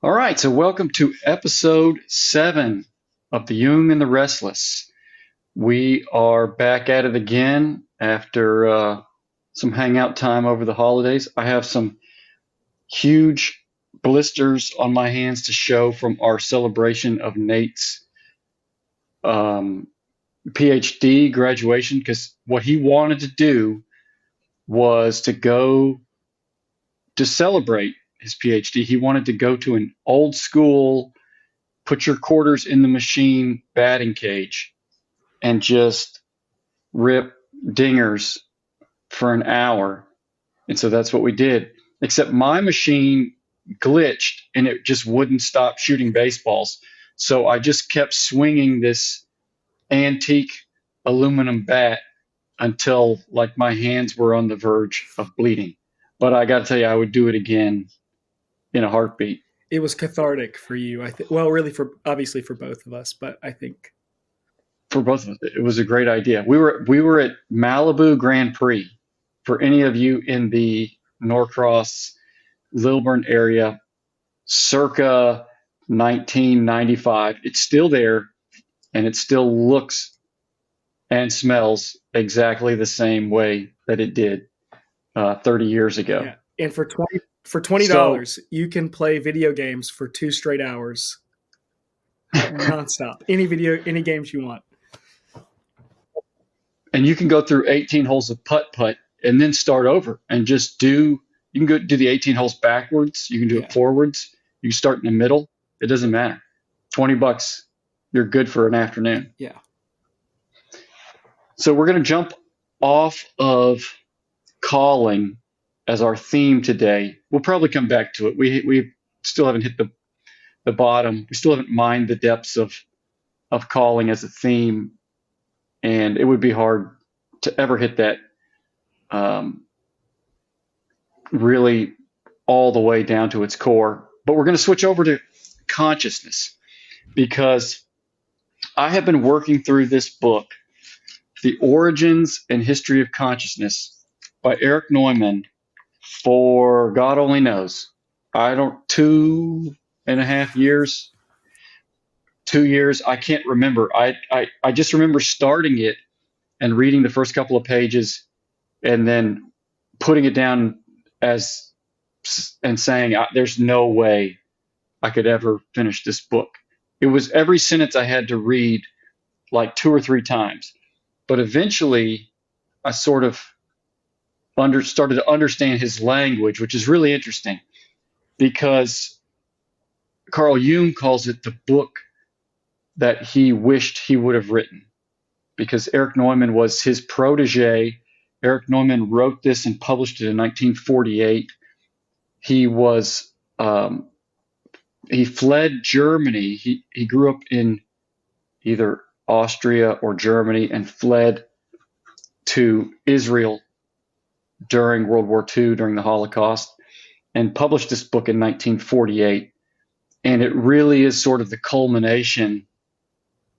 All right, so welcome to episode 7 of The Young and the Restless. We are back at it again after some hangout time over the holidays. I have some huge blisters on my hands to show from our celebration of Nate's um, PhD graduation because what he wanted to do was to go to celebrate his PhD. He wanted to go to an old school put your quarters in the machine batting cage and just rip dingers for an hour. And so that's what we did. Except my machine glitched and it just wouldn't stop shooting baseballs. So I just kept swinging this antique aluminum bat until like my hands were on the verge of bleeding. But I got to tell you, I would do it again in a heartbeat. It was cathartic for you, I think. Well, really, for obviously for both of us, but I think For both of us, it was a great idea. We were at Malibu Grand Prix. For any of you in the Norcross, Lilburn area, circa 1995, it's still there, and it still looks and smells exactly the same way that it did 30 years ago. yeah. And for twenty So, dollars, you can play video games for 2 straight hours nonstop. Any games you want. and you can go through 18 holes of putt putt and then start over and just do. You can go do the 18 holes backwards. You can do Yeah, it forwards. You can start in the middle. It doesn't matter. $20, you're good for an afternoon. yeah. So we're going to jump off of calling as our theme today. We'll probably come back to it. We still haven't hit the bottom. We still haven't mined the depths of calling as a theme, and it would be hard to ever hit that um, really all the way down to its core. But we're going to switch over to consciousness because I have been working through this book, The Origins and History of Consciousness by Eric Neumann, for God only knows. I don't, 2.5 years, 2 years, I can't remember. I just remember starting it and reading the first couple of pages and then putting it down as and saying, there's no way I could ever finish this book. It was every sentence I had to read like 2 or 3 times. But eventually, I sort of started to understand his language, which is really interesting because Carl Jung calls it the book that he wished he would have written because Eric Neumann was his protege. Eric Neumann wrote this and published it in 1948. He was he fled Germany. He grew up in either Austria or Germany and fled to Israel during World War II, during the Holocaust, and published this book in 1948. And it really is sort of the culmination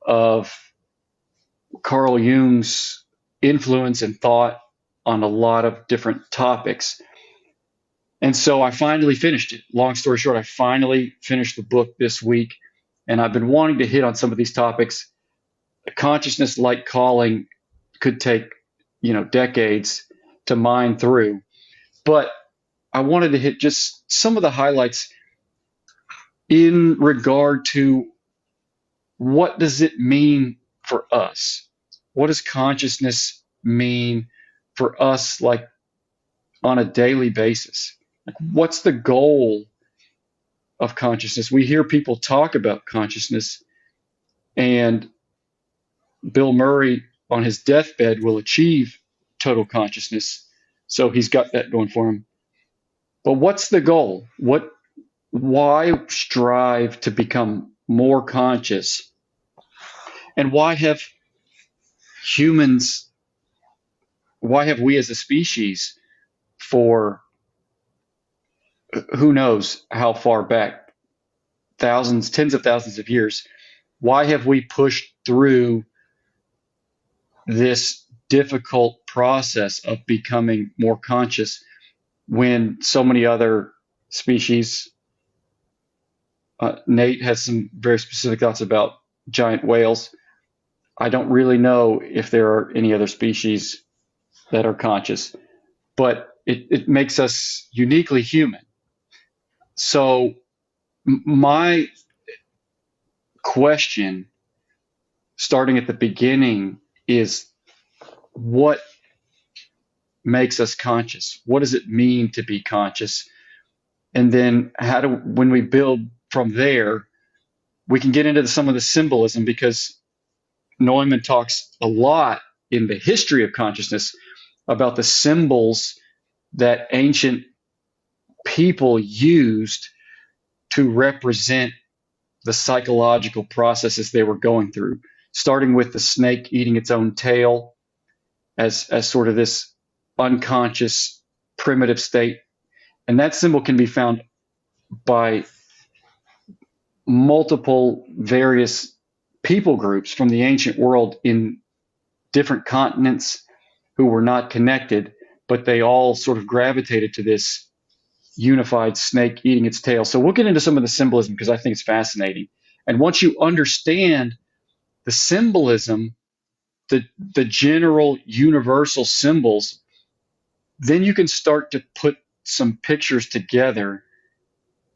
of Carl Jung's influence and thought on a lot of different topics. And so I finally finished it. Long story short, I finally finished the book this week, and I've been wanting to hit on some of these topics. A consciousness like calling could take, decades to mine through. But I wanted to hit just some of the highlights in regard to what does it mean for us? What does consciousness mean for us, like on a daily basis? Like, what's the goal of consciousness? We hear people talk about consciousness, and Bill Murray on his deathbed will achieve total consciousness. So he's got that going for him. But what's the goal? Why strive to become more conscious? And why have we as a species, for who knows how far back, thousands, tens of thousands of years, why have we pushed through this difficult process of becoming more conscious when so many other species Nate has some very specific thoughts about giant whales. I don't really know if there are any other species that are conscious, but it makes us uniquely human. So, my question, starting at the beginning, is what makes us conscious? What does it mean to be conscious? And then, when we build from there, we can get into some of the symbolism because Neumann talks a lot in the history of consciousness about the symbols that ancient people used to represent the psychological processes they were going through, starting with the snake eating its own tail as sort of this unconscious primitive state. And that symbol can be found by multiple various people groups from the ancient world in different continents who were not connected, but they all sort of gravitated to this unified snake eating its tail. So we'll get into some of the symbolism because I think it's fascinating. And once you understand the symbolism, the general universal symbols, then you can start to put some pictures together,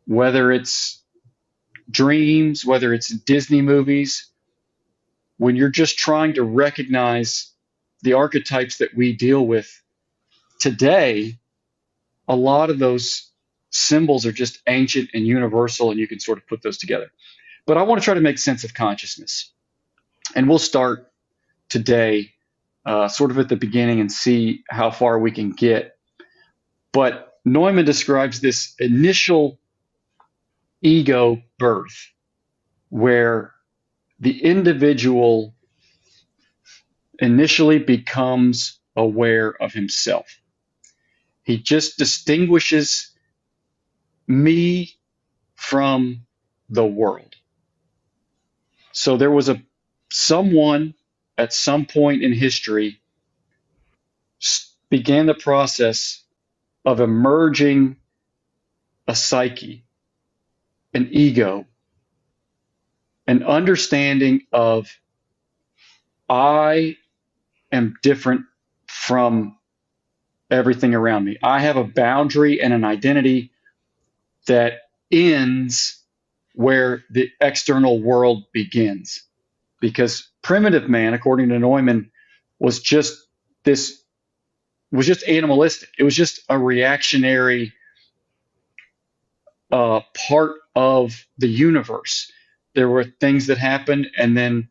whether it's dreams, whether it's Disney movies, when you're just trying to recognize the archetypes that we deal with today. A lot of those symbols are just ancient and universal, and you can sort of put those together. But I want to try to make sense of consciousness. And we'll start today sort of at the beginning and see how far we can get. But Neumann describes this initial ego birth where the individual initially becomes aware of himself. He just distinguishes me from the world. So there was someone at some point in history began the process of emerging a psyche, an ego, an understanding of I am different from everything around me. I have a boundary and an identity that ends where the external world begins. Because primitive man, according to Neumann, was just this was just animalistic. It was just a reactionary part of the universe. There were things that happened, and then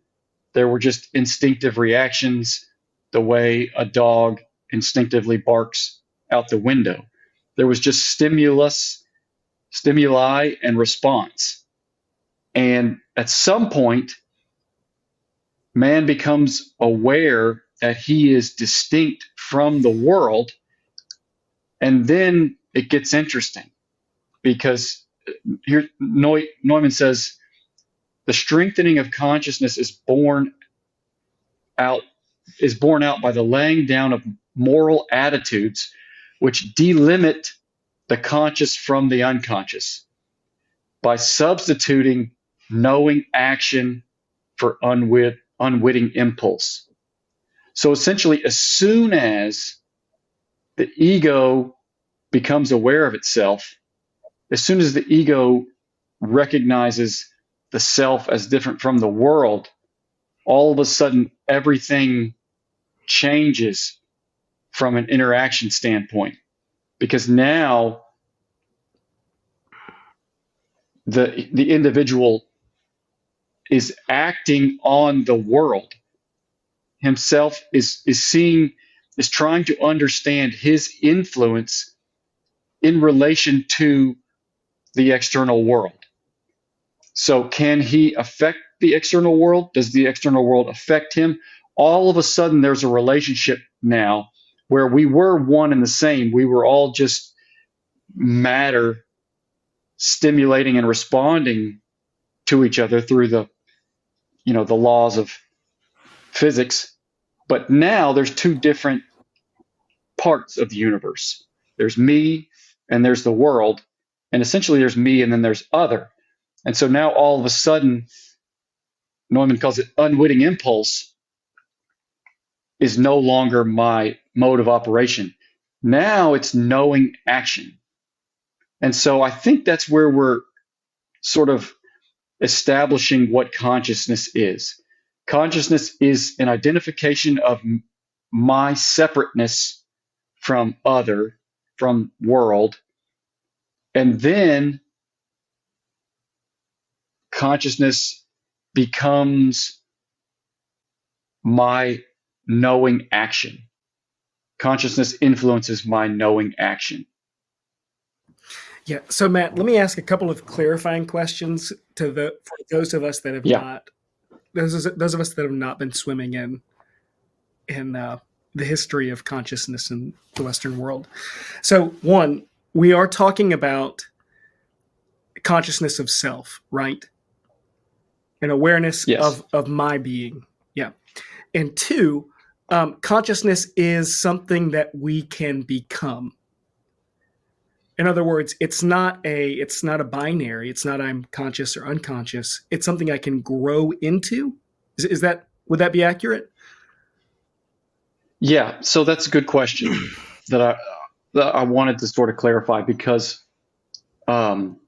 there were just instinctive reactions, the way a dog instinctively barks out the window. There was just stimuli, and response. And at some point, man becomes aware that he is distinct from the world. And then it gets interesting because here Neumann says the strengthening of consciousness is born out by the laying down of moral attitudes which delimit the conscious from the unconscious by substituting knowing action for unwitting impulse. So essentially, as soon as the ego becomes aware of itself, as soon as the ego recognizes the self as different from the world, all of a sudden everything changes from an interaction standpoint. Because now the individual is acting on the world. Himself is trying to understand his influence in relation to the external world. So can he affect the external world? Does the external world affect him? All of a sudden there's a relationship now where we were one and the same. We were all just matter stimulating and responding to each other through the laws of physics. But now there's two different parts of the universe. There's me and there's the world. And essentially there's me and then there's other. And so now all of a sudden, Neumann calls it unwitting impulse is no longer my mode of operation. Now it's knowing action. And so I think that's where we're sort of establishing what consciousness is. Consciousness is an identification of my separateness from other, from world, and then consciousness becomes my knowing action. Consciousness influences my knowing action. Yeah. So Matt, let me ask a couple of clarifying questions for those of us that have Yeah. not those of us that have not been swimming in the history of consciousness in the Western world. So one, we are talking about consciousness of self, right? An awareness Yes. of my being. Yeah. And two, consciousness is something that we can become. In other words, it's not a binary. It's not I'm conscious or unconscious. It's something I can grow into. Is that would that be accurate? Yeah. So that's a good question that I wanted to sort of clarify because um,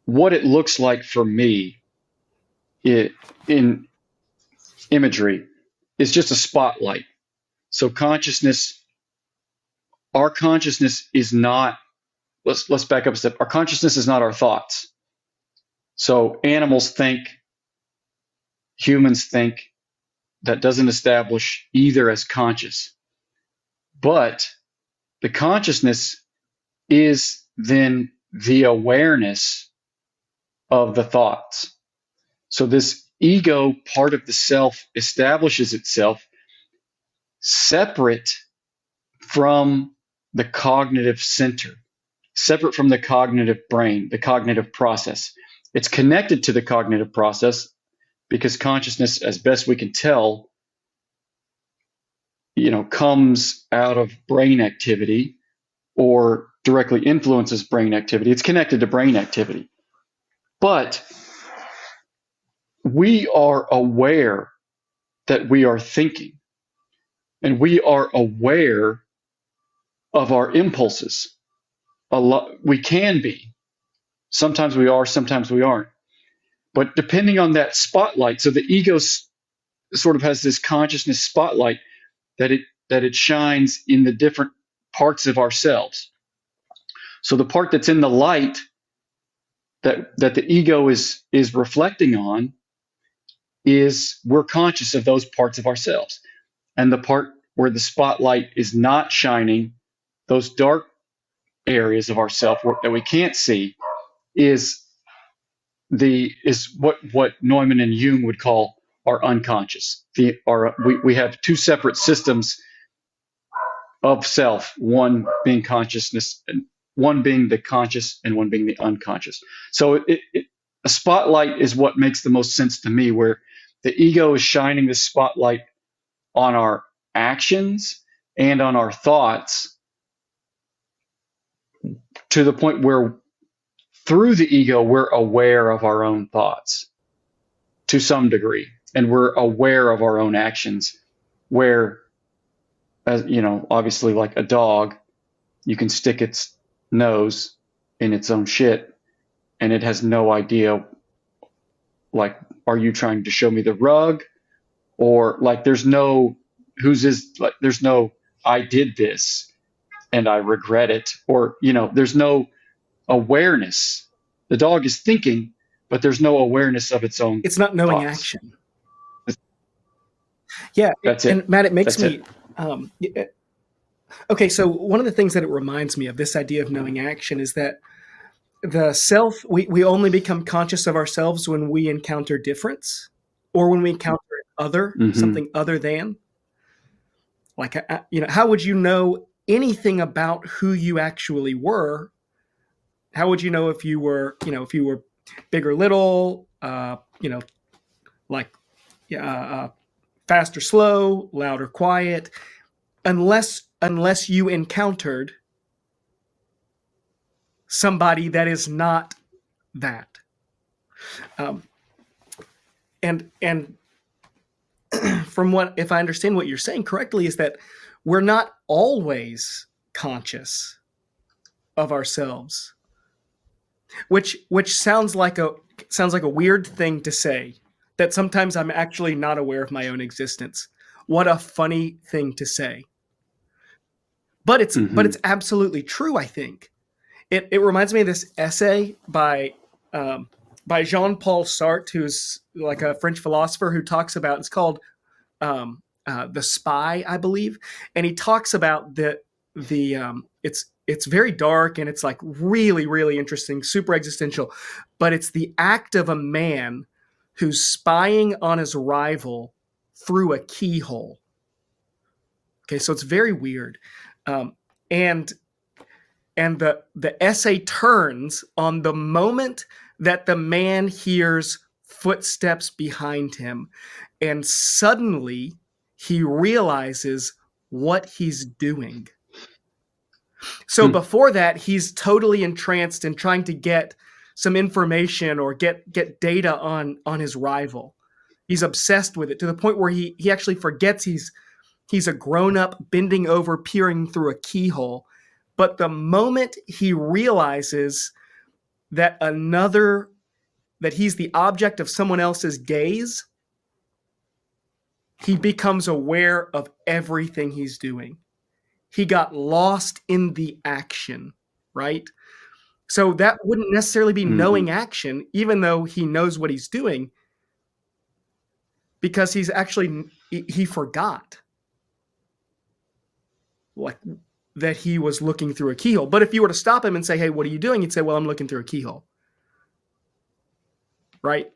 what it looks like for me in imagery is just a spotlight. So our consciousness is not. Let's back up a step. Our consciousness is not our thoughts. So animals think, humans think. That doesn't establish either as conscious. But the consciousness is then the awareness of the thoughts. So this ego part of the self establishes itself separate from the cognitive center, separate from the cognitive brain, the cognitive process. It's connected to the cognitive process because consciousness, as best we can tell, comes out of brain activity or directly influences brain activity. It's connected to brain activity. But we are aware that we are thinking, and we are aware of our impulses. We can be. Sometimes we are, sometimes we aren't. But depending on that spotlight, so the ego sort of has this consciousness spotlight that it shines in the different parts of ourselves. So the part that's in the light that the ego is reflecting on is we're conscious of those parts of ourselves. And the part where the spotlight is not shining, those dark areas of ourself that we can't see, is what Neumann and Jung would call our unconscious. We have two separate systems of self, one being consciousness, and one being the conscious, and one being the unconscious. So a spotlight is what makes the most sense to me, where the ego is shining the spotlight on our actions and on our thoughts to the point where through the ego we're aware of our own thoughts to some degree, and we're aware of our own actions, where, as obviously, like a dog, you can stick its nose in its own shit and it has no idea, like, are you trying to show me the rug? Or like there's no there's no I did this and I regret it, or there's no awareness. The dog is thinking, but there's no awareness of its own It's not knowing thoughts. action. Yeah, That's and it. Matt, it makes That's it. me. Okay, so one of the things that it reminds me of, this idea of knowing action, is that the self, we only become conscious of ourselves when we encounter difference, or when we encounter Hmm. something other than. Like, how would you know anything about who you actually were? How would you know if you were, big or little, like fast or slow, loud or quiet, unless you encountered somebody that is not that. Um, and from what, if I understand what you're saying correctly, is that we're not always conscious of ourselves, which sounds like a weird thing to say. That sometimes I'm actually not aware of my own existence. What a funny thing to say. But Hmm. it's absolutely true. I think it reminds me of this essay by Jean-Paul Sartre, who's like a French philosopher who talks about, it's called The Spy, I believe, and he talks about it's very dark and it's like really really interesting, super existential, but it's the act of a man who's spying on his rival through a keyhole. Okay, so it's very weird, um, and the essay turns on the moment that the man hears footsteps behind him, and suddenly he realizes what he's doing. So Hmm. before that, he's totally entranced in trying to get some information or get data on his rival. He's obsessed with it to the point where he actually forgets he's a grown up bending over peering through a keyhole. But the moment he realizes that another that he's the object of someone else's gaze, he becomes aware of everything he's doing. He got lost in the action, right? So that wouldn't necessarily be Hmm. knowing action, even though he knows what he's doing, because he forgot like that he was looking through a keyhole. But if you were to stop him and say, "Hey, what are you doing?" He'd say, "Well, I'm looking through a keyhole," right?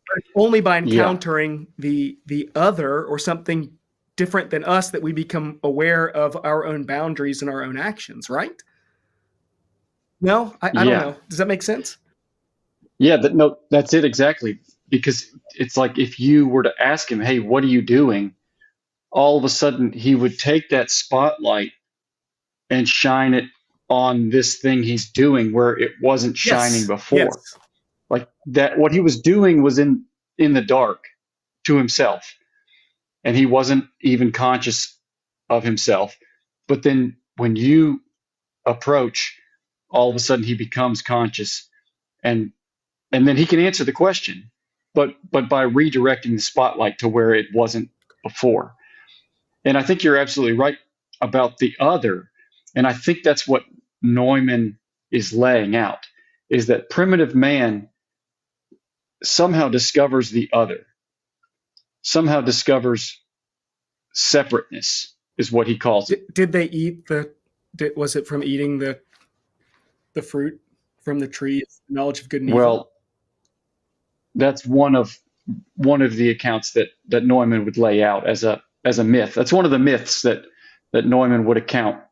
But it's only by Yeah. encountering the other or something different than us that we become aware of our own boundaries and our own actions, right? No, I don't Yeah. know. Does that make sense? Yeah. No, that's it exactly. Because it's like if you were to ask him, "Hey, what are you doing?" All of a sudden he would take that spotlight and shine it on this thing he's doing where it wasn't shining Yes. before. Yes. Like that, what he was doing was in the dark to himself, and he wasn't even conscious of himself. But then when you approach, all of a sudden he becomes conscious, and and then he can answer the question, but by redirecting the spotlight to where it wasn't before. And I think you're absolutely right about the other. And I think that's what Neumann is laying out, is that primitive man somehow discovers the other, somehow discovers separateness, is what he calls it. Did they eat was it from eating the fruit from the tree, knowledge of good and evil? Well, that's one of the accounts that Neumann would lay out as a myth. That's one of the myths that Neumann would account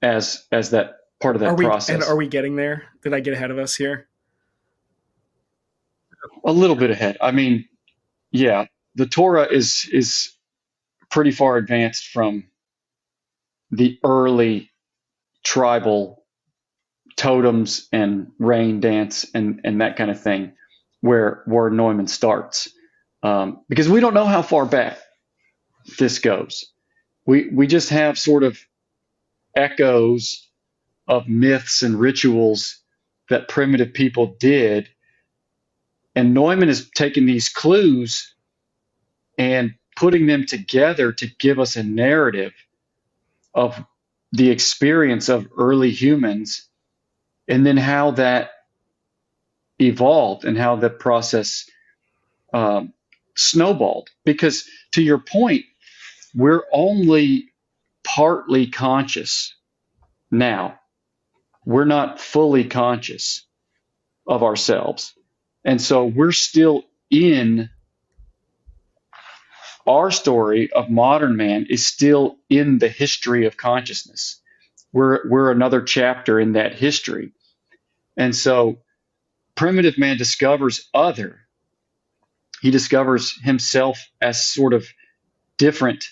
as that part of that Are process. we getting there? Did I get ahead of us here? A little bit ahead. I mean, yeah, the Torah is pretty far advanced from the early tribal totems and rain dance and that kind of thing, where Neumann starts, because we don't know how far back this goes. We just have sort of echoes of myths and rituals that primitive people did, and Neumann is taking these clues and putting them together to give us a narrative of the experience of early humans, and then how that evolved and how the process um, snowballed. Because to your point, we're only partly conscious now. We're not fully conscious of ourselves. And so we're still in our story of modern man is still in the history of consciousness. We're another chapter in that history. And so primitive man discovers other. He discovers himself as sort of different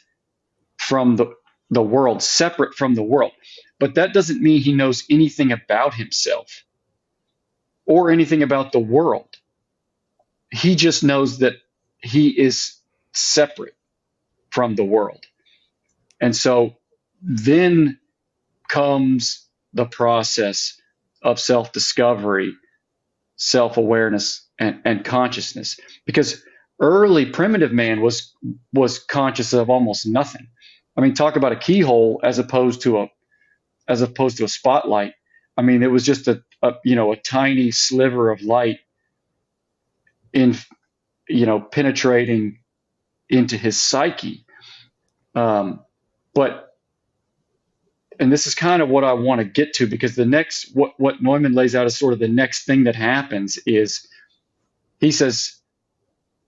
from the world, separate from the world. But that doesn't mean he knows anything about himself or anything about the world. he just knows that he is separate from the world. And so then comes the process of self discovery, self awareness, and consciousness. Because early primitive man was conscious of almost nothing. I mean, talk about a keyhole as opposed to a spotlight. I mean, it was just a tiny sliver of light in penetrating into his psyche. But and this is kind of what I want to get to, because the next what Neumann lays out as sort of the next thing that happens is he says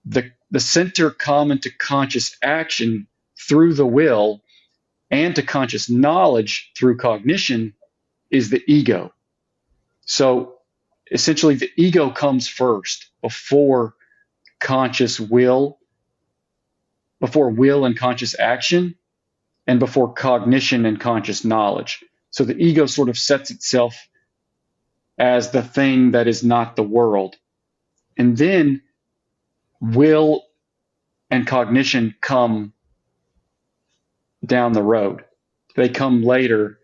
the center common to conscious action through the will and to conscious knowledge through cognition is the ego. So essentially the ego comes first before conscious will, before will and conscious action, and before cognition and conscious knowledge. So the ego sort of sets itself as the thing that is not the world. And then will and cognition come down the road. They come later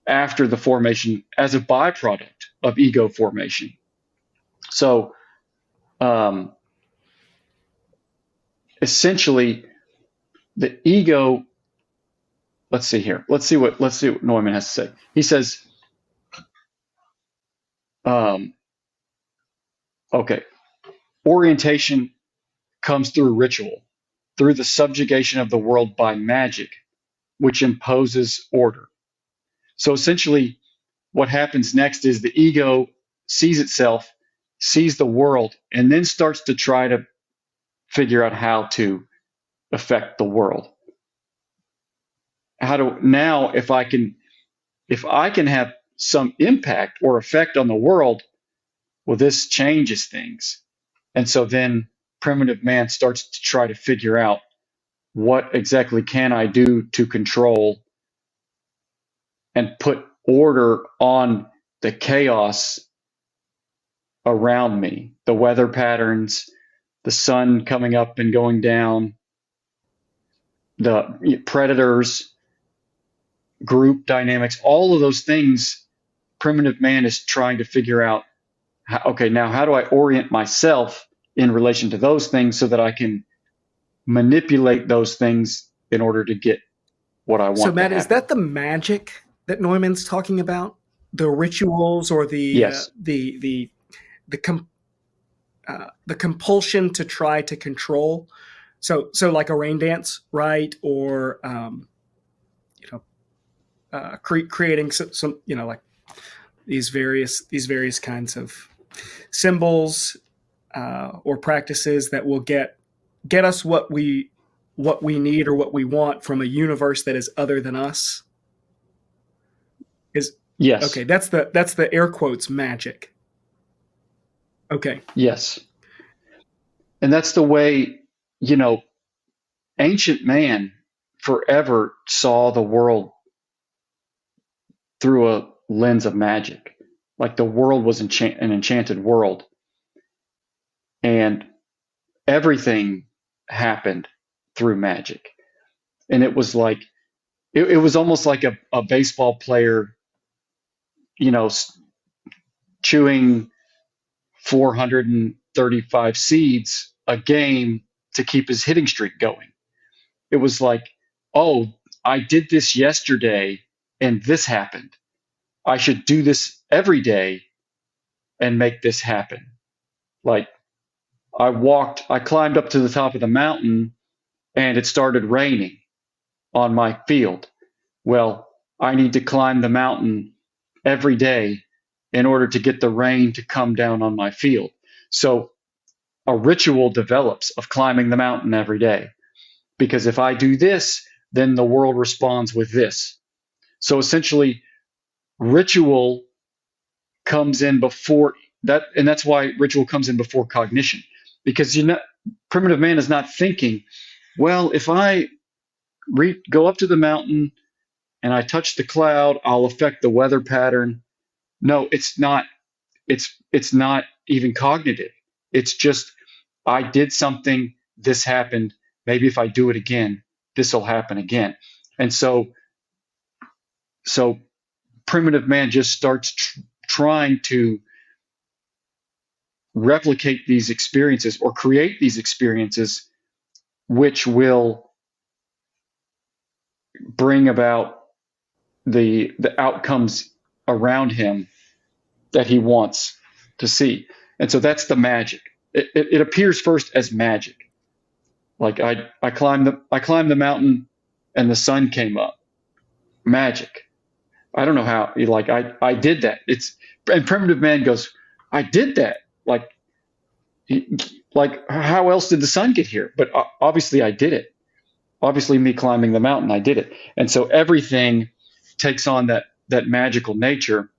after the formation as a byproduct of ego formation. So essentially the ego, let's see here. Let's see what Neumann has to say. He says, okay, orientation comes through ritual, through the subjugation of the world by magic, which imposes order. So essentially, what happens next is the ego sees itself, sees the world, and then starts to try to figure out how to affect the world. Now, if I can have some impact or effect on the world, well, this changes things. And so then primitive man starts to try to figure out, what exactly can I do to control and put order on the chaos around me, the weather patterns, the sun coming up and going down, the predators, group dynamics, all of those things. Primitive man is trying to figure out, okay, now how do I orient myself in relation to those things so that I can manipulate those things in order to get what I want So, to Matt, is happen. that the magic that Neumann's talking about? The rituals, or Yes. the com- the compulsion to try to control? So like a rain dance, right? Or you know, creating some like these various kinds of symbols or practices that will get us what we need or what we want from a universe that is other than us. Is Yes. okay. That's the air quotes magic. Okay. Yes. And that's the way, you know, ancient man forever saw the world through a lens of magic. Like the world was an enchanted world, and everything happened through magic. And it was like, it was almost like a baseball player, you know, chewing 435 seeds a game to keep his hitting streak going. It was like, oh, I did this yesterday and this happened. I should do this every day and make this happen. Like I climbed up to the top of the mountain and it started raining on my field. Well, I need to climb the mountain every day in order to get the rain to come down on my field. So a ritual develops of climbing the mountain every day. Because if I do this, then the world responds with this. So essentially, ritual comes in before that, and that's why ritual comes in before cognition. Because primitive man is not thinking, well, if I go up to the mountain and I touch the cloud, I'll affect the weather pattern. No, it's not. It's not even cognitive. It's just I did something, this happened. Maybe if I do it again, this will happen again. And so primitive man just starts trying to replicate these experiences or create these experiences which will bring about the outcomes around him that he wants to see. And so that's the magic. It appears first as magic. Like I climbed the mountain and the sun came up. Magic. I don't know how. Like I did that. And primitive man goes, I did that. Like how else did the sun get here? But obviously I did it. Obviously me climbing the mountain, I did it. And so everything takes on that magical nature.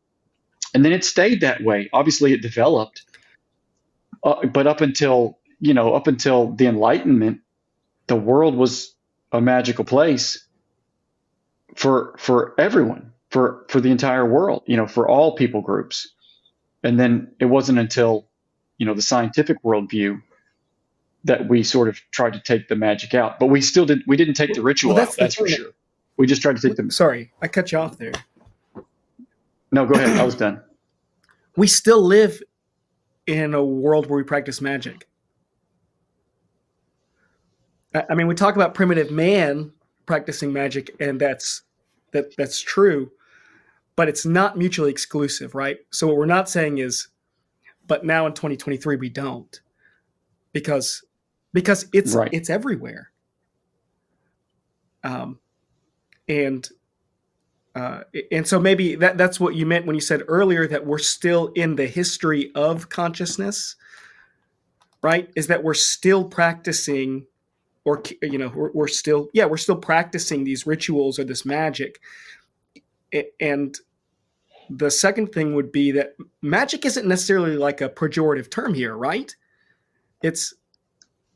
And then it stayed that way. Obviously it developed, but up until the Enlightenment, the world was a magical place for everyone, for the entire world, for all people groups. And then it wasn't until the scientific worldview that we sort of tried to take the magic out. But we didn't take the ritual out. That's for sure. We just tried to take the. Sorry, I cut you off there. No, go ahead. I was done. We still live in a world where we practice magic. I mean, we talk about primitive man practicing magic, and that's true, but it's not mutually exclusive, right? So what we're not saying is, but now in 2023 we don't, because it's Right. it's everywhere. And so maybe that's what you meant when you said earlier that we're still in the history of consciousness, right? Is that we're still practicing, or we're still practicing these rituals or this magic. And the second thing would be that magic isn't necessarily like a pejorative term here, right?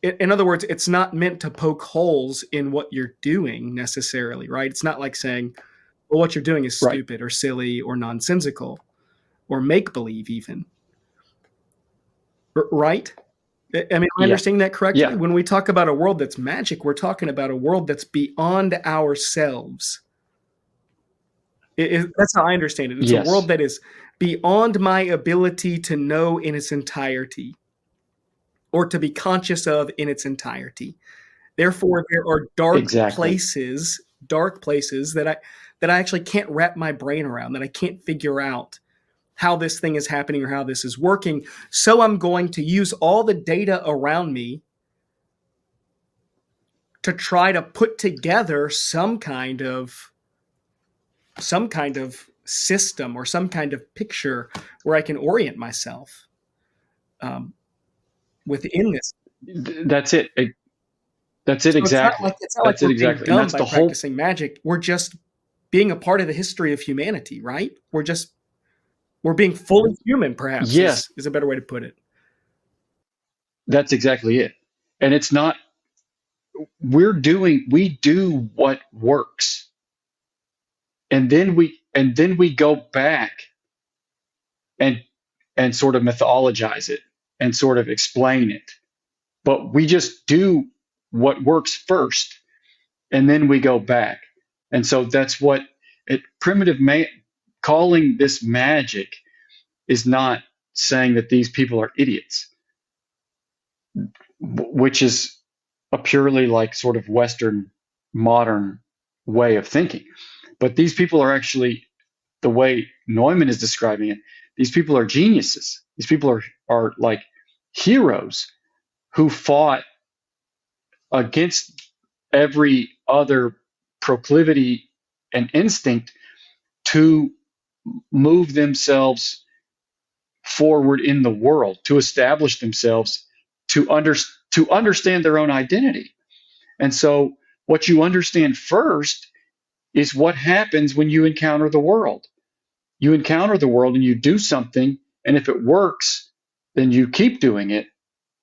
In other words, it's not meant to poke holes in what you're doing necessarily, right? It's not like saying, well, what you're doing is Right. stupid or silly or nonsensical or make-believe even. Right? I mean, am I understanding that correctly? Yeah. When we talk about a world that's magic, we're talking about a world that's beyond ourselves. That's how I understand it. It's Yes. a world that is beyond my ability to know in its entirety or to be conscious of in its entirety. Therefore, there are dark places that I actually can't wrap my brain around, that I can't figure out how this thing is happening or how this is working. So I'm going to use all the data around me to try to put together some kind of system or some kind of picture where I can orient myself within this. That's it. That's it. Exactly. It's not like we're being dumb And that's by practicing magic. We're just being a part of the history of humanity, right? We're being fully human, perhaps. Yes. Is a better way to put it. That's exactly it. And it's not, we do what works. And then we go back and sort of mythologize it and sort of explain it. But we just do what works first, and then we go back. And so that's what calling this magic is not saying that these people are idiots, which is a purely like sort of Western modern way of thinking. But these people are actually, the way Neumann is describing it, these people are geniuses. These people are like heroes who fought against every other proclivity and instinct to move themselves forward in the world, to establish themselves, to understand their own identity. And so what you understand first is what happens when you encounter the world. You encounter the world and you do something, and if it works, then you keep doing it,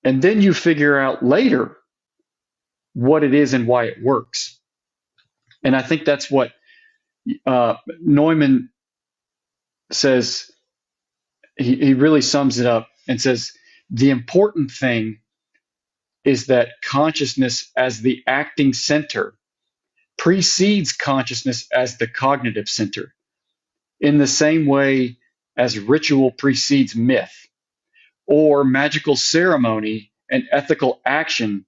and then you figure out later what it is and why it works. And I think that's what Neumann says. He really sums it up and says the important thing is that consciousness as the acting center precedes consciousness as the cognitive center, in the same way as ritual precedes myth, or magical ceremony and ethical action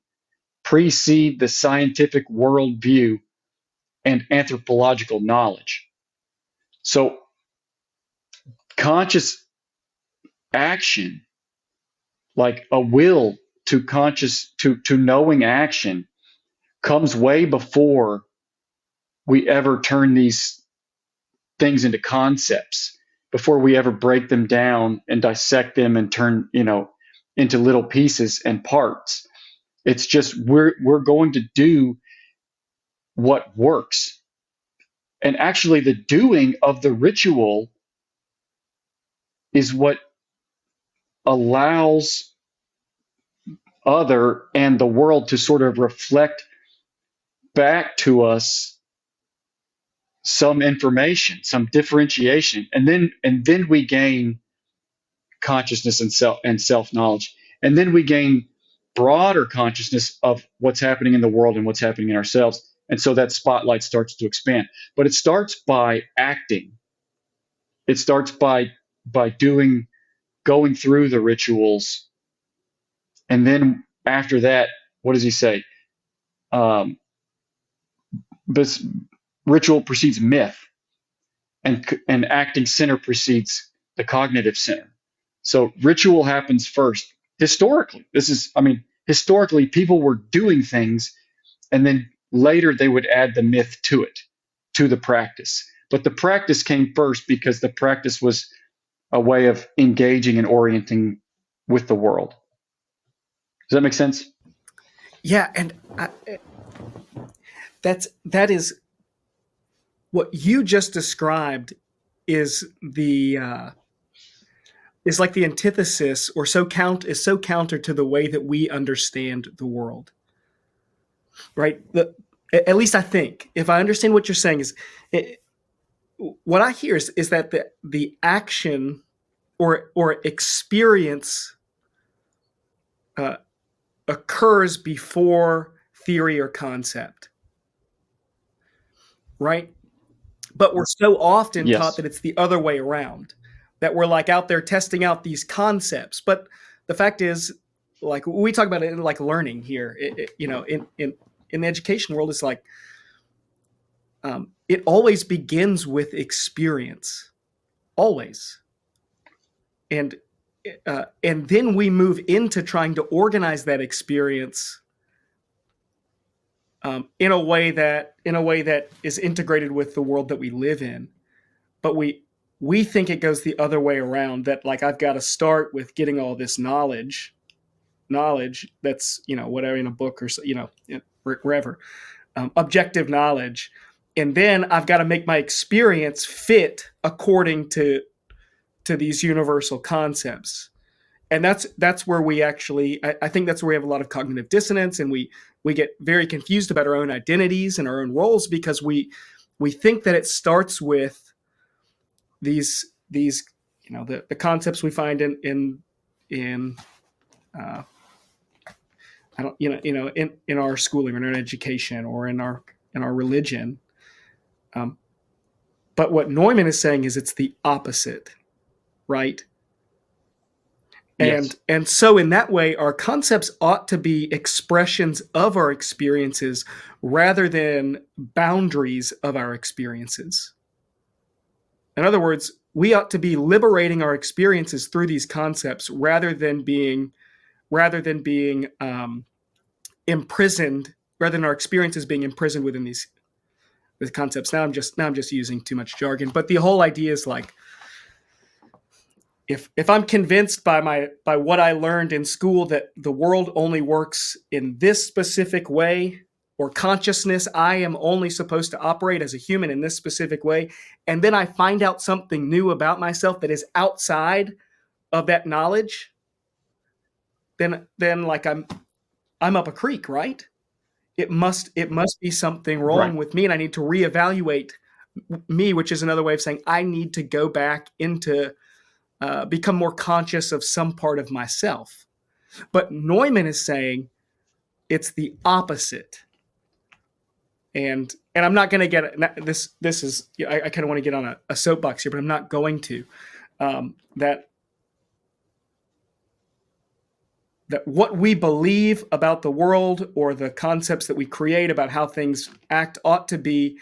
precede the scientific worldview and anthropological knowledge. So, conscious action, like a will to knowing action, comes way before we ever turn these things into concepts, before we ever break them down and dissect them and turn, into little pieces and parts. It's just we're going to do what works. And actually the doing of the ritual is what allows other and the world to sort of reflect back to us some information, some differentiation, and then we gain consciousness and self knowledge, and then we gain broader consciousness of what's happening in the world and what's happening in ourselves, and so that spotlight starts to expand. But it starts by acting. It starts by going through the rituals, and then after that, what does he say? Um, this ritual precedes myth, and acting center precedes the cognitive center. So ritual happens first. Historically, historically, people were doing things, and then later they would add the myth to it, to the practice. But the practice came first because the practice was a way of engaging and orienting with the world. Does that make sense? Yeah, and that is what you just described is is like the antithesis, or so counter to the way that we understand the world, right? At least I think, if I understand what you're saying, it, what I hear is that the action or experience uh, occurs before theory or concept, right? But we're so often taught Yes. that it's the other way around, that we're like out there testing out these concepts. But the fact is, like we talk about it in like learning here, in the education world, it's like it always begins with experience, always, and and then we move into trying to organize that experience in a way that is integrated with the world that we live in. But we think it goes the other way around, that like I've got to start with getting all this knowledge that's whatever, in a book, or wherever, objective knowledge, and then I've got to make my experience fit according to these universal concepts. And that's where we actually, I think that's where we have a lot of cognitive dissonance, and we get very confused about our own identities and our own roles, because we think that it starts with these the concepts we find in I don't in our schooling, or in our education, or in our religion. But what Neumann is saying is it's the opposite, right? Yes. And so in that way, our concepts ought to be expressions of our experiences rather than boundaries of our experiences. In other words, we ought to be liberating our experiences through these concepts rather than being imprisoned, rather than our experiences being imprisoned within these concepts. Now I'm just using too much jargon, but the whole idea is like, if I'm convinced by what I learned in school that the world only works in this specific way, or consciousness, I am only supposed to operate as a human in this specific way, and then I find out something new about myself that is outside of that knowledge, then like I'm up a creek, right? It must be something Right. wrong with me, and I need to reevaluate me, which is another way of saying I need to go back into become more conscious of some part of myself. But Neumann is saying it's the opposite. And I'm not going to get this. This is I kind of want to get on a soapbox here, but I'm not going to. That what we believe about the world or the concepts that we create about how things act ought to be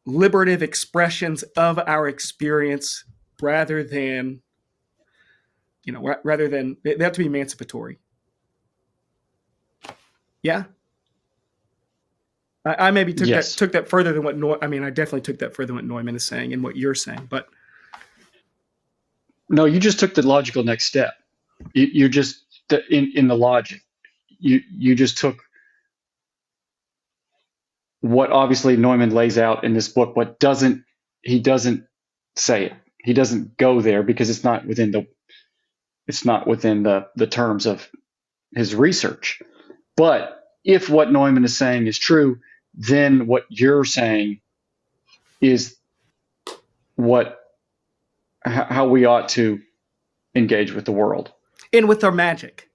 liberative expressions of our experience rather than they have to be emancipatory. Yeah. I maybe took Yes. that further than what I definitely took that further than what Neumann is saying and what you're saying, but No, you just took the logical next step. You just in the logic. You just took what obviously Neumann lays out in this book, but he doesn't say it. He doesn't go there because it's not within the terms of his research. But if what Neumann is saying is true, then what you're saying is how we ought to engage with the world. and with our magic.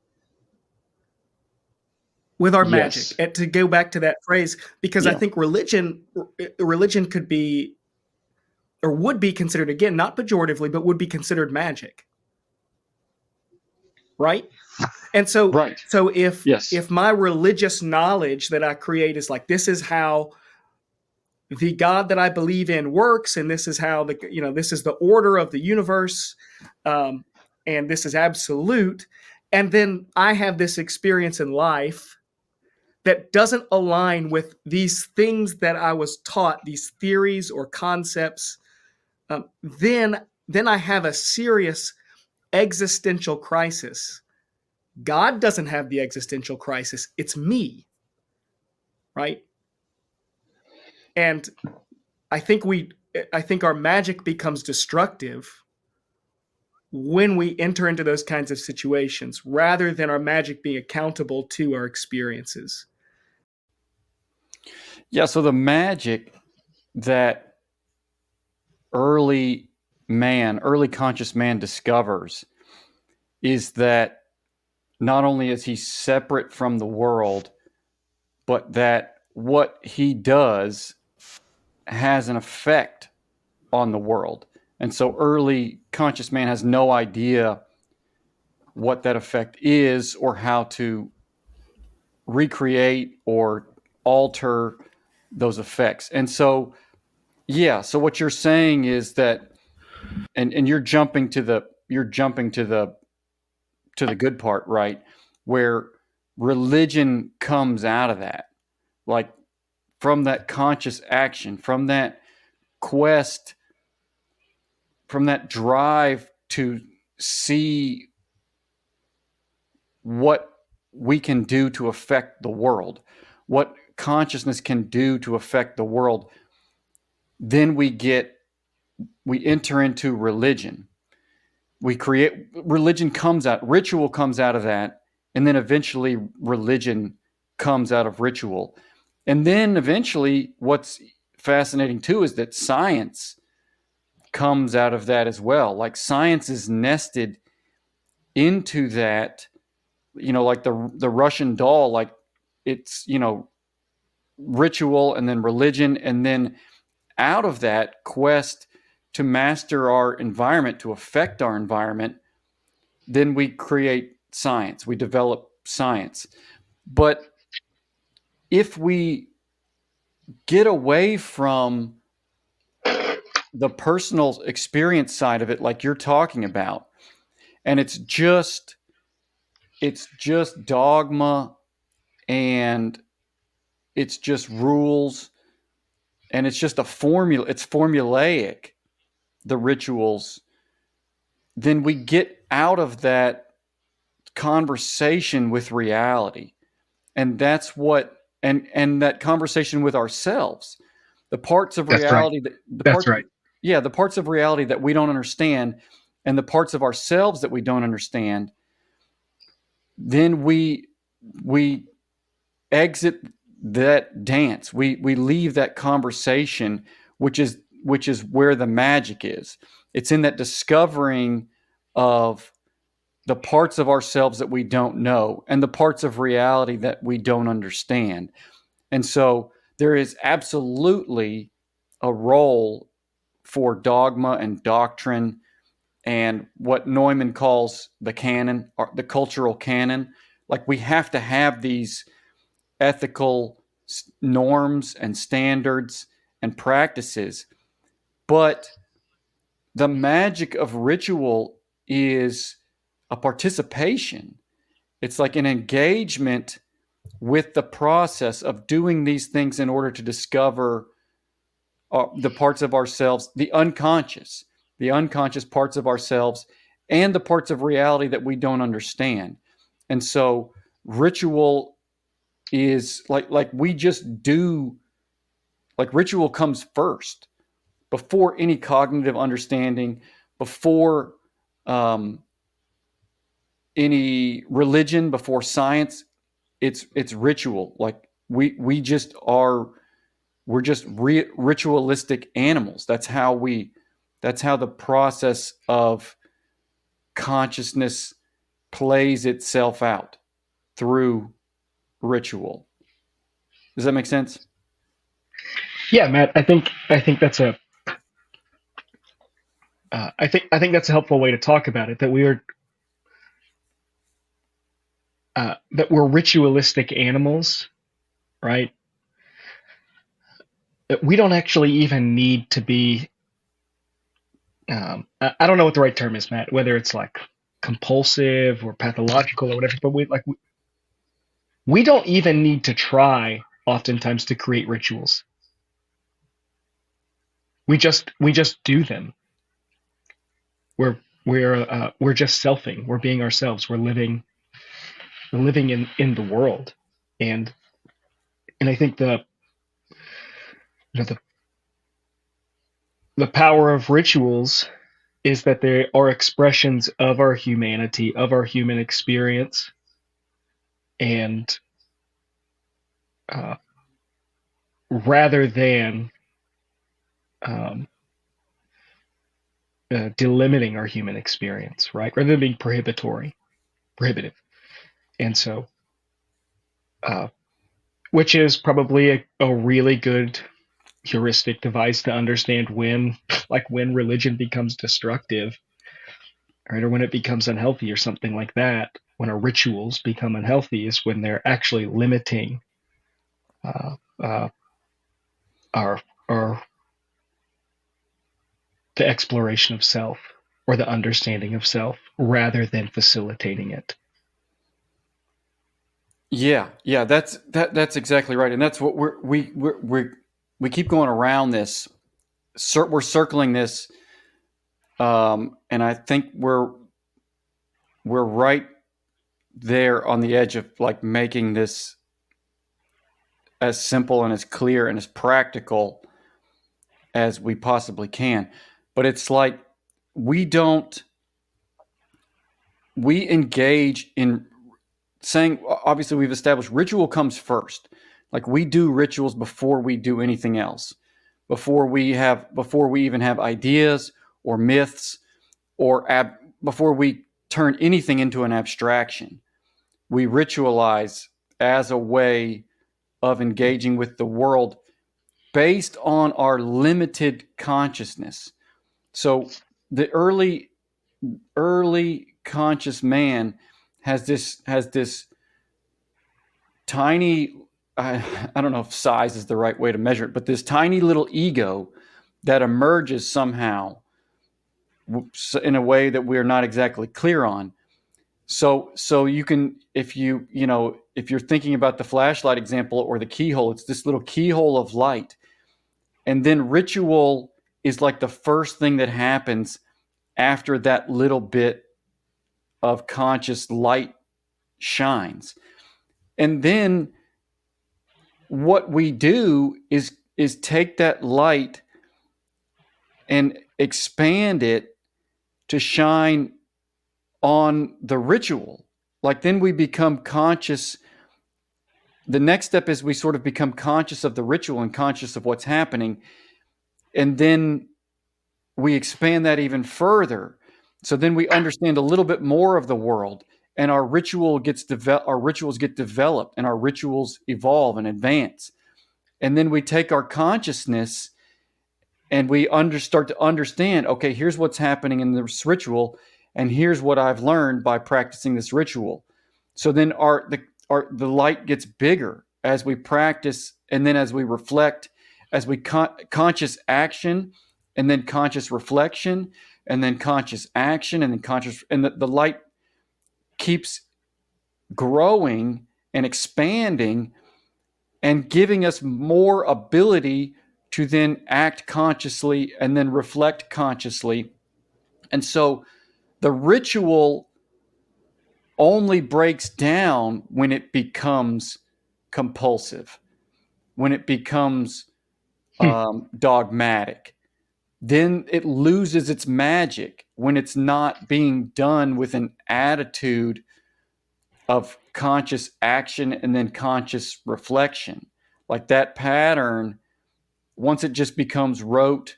With our Yes. magic. And to go back to that phrase, because I think religion could be or would be considered, again, not pejoratively, but would be considered magic. Right? And so Right. so if Yes. if my religious knowledge that I create is like, this is how the God that I believe in works, and this is how this is the order of the universe, and this is absolute, and then I have this experience in life that doesn't align with these things that I was taught, these theories or concepts, then I have a serious existential crisis. God doesn't have the existential crisis. It's me, right? And I think our magic becomes destructive when we enter into those kinds of situations, rather than our magic being accountable to our experiences. Yeah, so the magic that early conscious man discovers is that not only is he separate from the world, but that what he does has an effect on the world. And so early conscious man has no idea what that effect is or how to recreate or alter those effects. And so, yeah, so what you're saying is that, and you're jumping to the good part, right? Where religion comes out of that, like from that conscious action, from that quest, from that drive to see what we can do to affect the world, what consciousness can do to affect the world. Then we enter into religion. Ritual comes out of that, and then eventually religion comes out of ritual. And then eventually what's fascinating too is that science comes out of that as well. Like science is nested into that, like the Russian doll, like it's, ritual and then religion, and then out of that quest to master our environment, to affect our environment, then we create science, we develop science. But if we get away from the personal experience side of it, like you're talking about, and it's just dogma, and it's just rules, and it's just a formula, it's formulaic, the rituals, then we get out of that conversation with reality. And that's what, and that conversation with ourselves, the parts of That's right. reality That's right. the parts of reality that we don't understand, and the parts of ourselves that we don't understand, then we exit that dance. We leave that conversation, which is where the magic is. It's in that discovering of the parts of ourselves that we don't know and the parts of reality that we don't understand. And so there is absolutely a role for dogma and doctrine and what Neumann calls the canon, or the cultural canon. Like, we have to have these ethical norms and standards and practices. But the magic of ritual is a participation. It's like an engagement with the process of doing these things in order to discover the parts of ourselves, the unconscious parts of ourselves, and the parts of reality that we don't understand. And so ritual is like we just do, like, ritual comes first before any cognitive understanding, before um, any religion, before science. It's ritual. Like, we just are, we're just ritualistic animals. That's how the process of consciousness plays itself out, through ritual. Does that make sense? Yeah, Matt. I think that's a I think that's a helpful way to talk about it. That we're ritualistic animals, right? That we don't actually even need to be. I don't know what the right term is, Matt. Whether it's like compulsive or pathological or whatever, but we don't even need to try oftentimes to create rituals. We just do them. We're just selfing. We're being ourselves. We're living in the world, and I think you know, the power of rituals is that they are expressions of our humanity, of our human experience, and uh, rather than um, delimiting our human experience, right? Rather than being prohibitive. And so, uh, which is probably a really good heuristic device to understand when religion becomes destructive, right? Or when it becomes unhealthy or something like that. When our rituals become unhealthy is when they're actually limiting uh, uh, our our the exploration of self or the understanding of self rather than facilitating it. Yeah, that's exactly right, and that's what we keep going around this. We're circling this, and I think we're right there on the edge of, like, making this as simple and as clear and as practical as we possibly can. But it's like, we don't we engage in saying, obviously, we've established ritual comes first. Like, we do rituals before we do anything else, before we even have ideas or myths, before we turn anything into an abstraction. We ritualize as a way of engaging with the world based on our limited consciousness. So the early conscious man has this tiny, I don't know if size is the right way to measure it, but this tiny little ego that emerges somehow in a way that we're not exactly clear on. So you can, if you're thinking about the flashlight example or the keyhole, it's this little keyhole of light. And then ritual is like the first thing that happens after that little bit of conscious light shines. And then what we do is take that light and expand it to shine on the ritual. Like, then we become conscious. The next step is we sort of become conscious of the ritual and conscious of what's happening. And then we expand that even further. So then we understand a little bit more of the world, and our rituals get developed, and our rituals evolve and advance. And then we take our consciousness and we start to understand, okay, here's what's happening in this ritual, and here's what I've learned by practicing this ritual. So then the light gets bigger as we practice, and then as we reflect, as we conscious action, and then conscious reflection, and then conscious action, and then conscious, and the light keeps growing and expanding and giving us more ability to then act consciously and then reflect consciously. And so the ritual only breaks down when it becomes compulsive, when it becomes Hmm. dogmatic. Then it loses its magic when it's not being done with an attitude of conscious action and then conscious reflection. Like that pattern, once it just becomes rote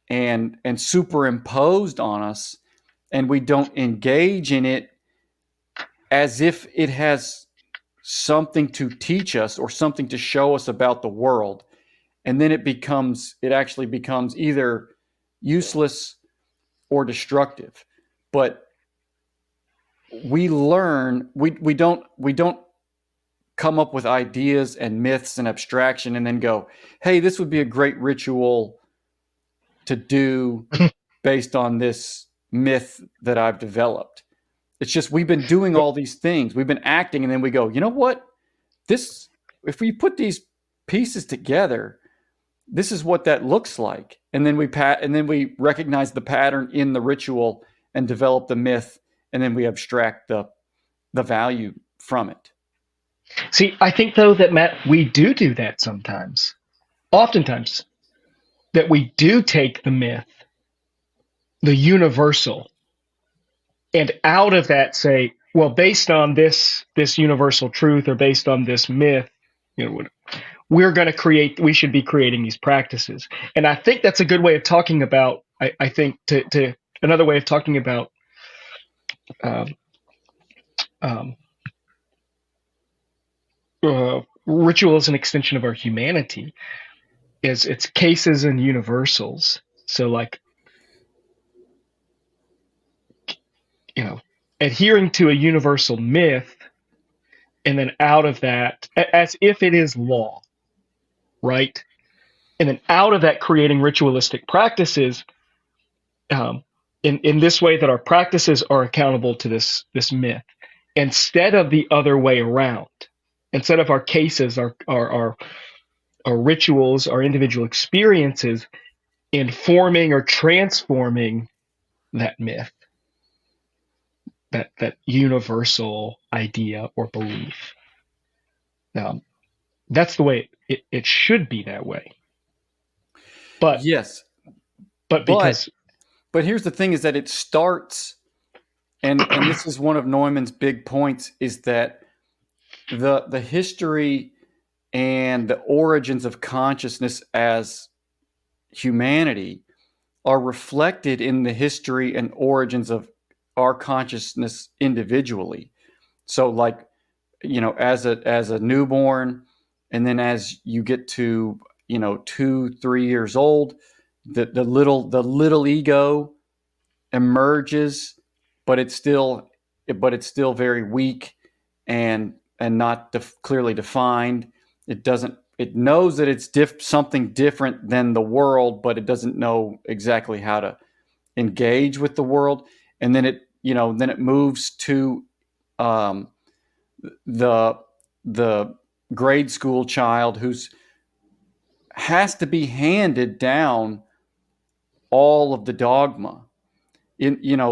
and superimposed on us, and we don't engage in it as if it has something to teach us or something to show us about the world, and then it actually becomes either useless or destructive. But we don't come up with ideas and myths and abstraction and then go, hey, this would be a great ritual to do based on this myth that I've developed. It's just we've been doing all these things. We've been acting, and then we go, you know what? This, if we put these pieces together, this is what that looks like. And then we recognize the pattern in the ritual and develop the myth, and then we abstract the value from it. See, I think though that Matt, we do that sometimes, oftentimes, that we do take the myth, the universal, and out of that say, well, based on this universal truth or based on this myth, you know, we should be creating these practices. And I think that's a good way of talking about. I think to another way of talking about um, um, ritual as an extension of our humanity is its cases and universals. So like, you know, adhering to a universal myth, and then out of that, as if it is law, right? And then out of that, creating ritualistic practices, um, in this way that our practices are accountable to this myth, instead of the other way around. Instead of our cases, our rituals, our individual experiences informing or transforming that myth, that universal idea or belief. That's the way it should be that way. But Yes, but but because but here's the thing: is that it starts, and this is one of Neumann's big points, is that the history and the origins of consciousness as humanity are reflected in the history and origins of our consciousness individually. So, like, as a newborn, and then as you get to 2-3 years old, the little ego emerges, but it's still very weak and not clearly defined. It knows that it's something different than the world, but it doesn't know exactly how to engage with the world. And then it moves to um, the the grade school child who's has to be handed down all of the dogma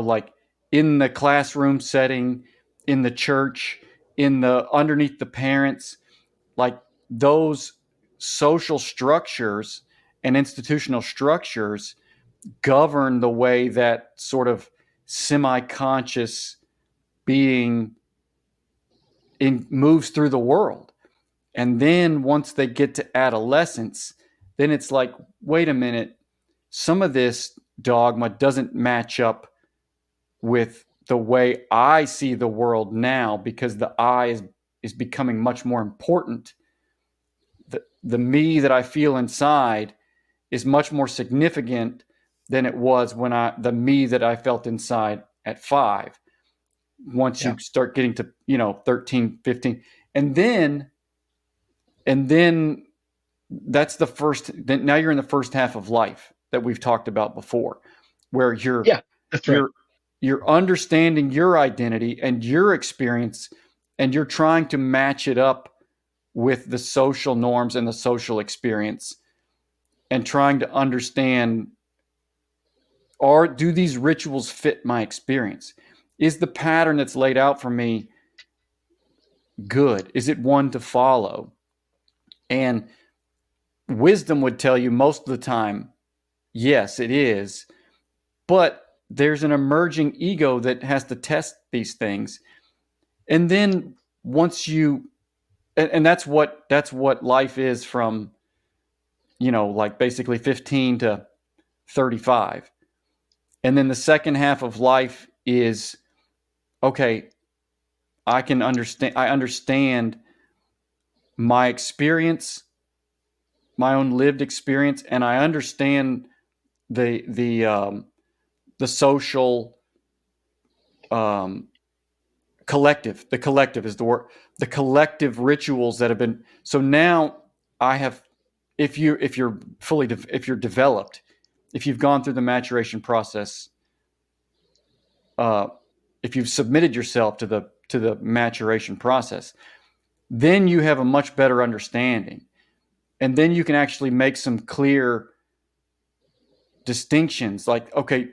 like in the classroom setting, in the church, in the underneath the parents, like those social structures and institutional structures govern the way that sort of semi-conscious being moves through the world. And then once they get to adolescence, then it's like, wait a minute, some of this dogma doesn't match up with the way I see the world now, because the I is becoming much more important. The me that I feel inside is much more significant than it was when the me that I felt inside at 5. Once Yeah. you start getting to, 13, 15, and then that's the first, then now you're in the first half of life that we've talked about before, where Yeah, that's right. you're understanding your identity and your experience, and you're trying to match it up with the social norms and the social experience, and trying to understand, do these rituals fit my experience? Is the pattern that's laid out for me good? Is it one to follow? And wisdom would tell you most of the time, yes, it is. But there's an emerging ego that has to test these things. And then once you, and that's what life is from, like basically 15 to 35. And then the second half of life is, okay, I understand my experience, my own lived experience, and I understand the social, um, collective. The collective is the word. The collective rituals that have been. So now I have, if you're if you're developed, if you've gone through the maturation process, uh, if you've submitted yourself to the maturation process, then you have a much better understanding, and then you can actually make some clear distinctions. Like, okay,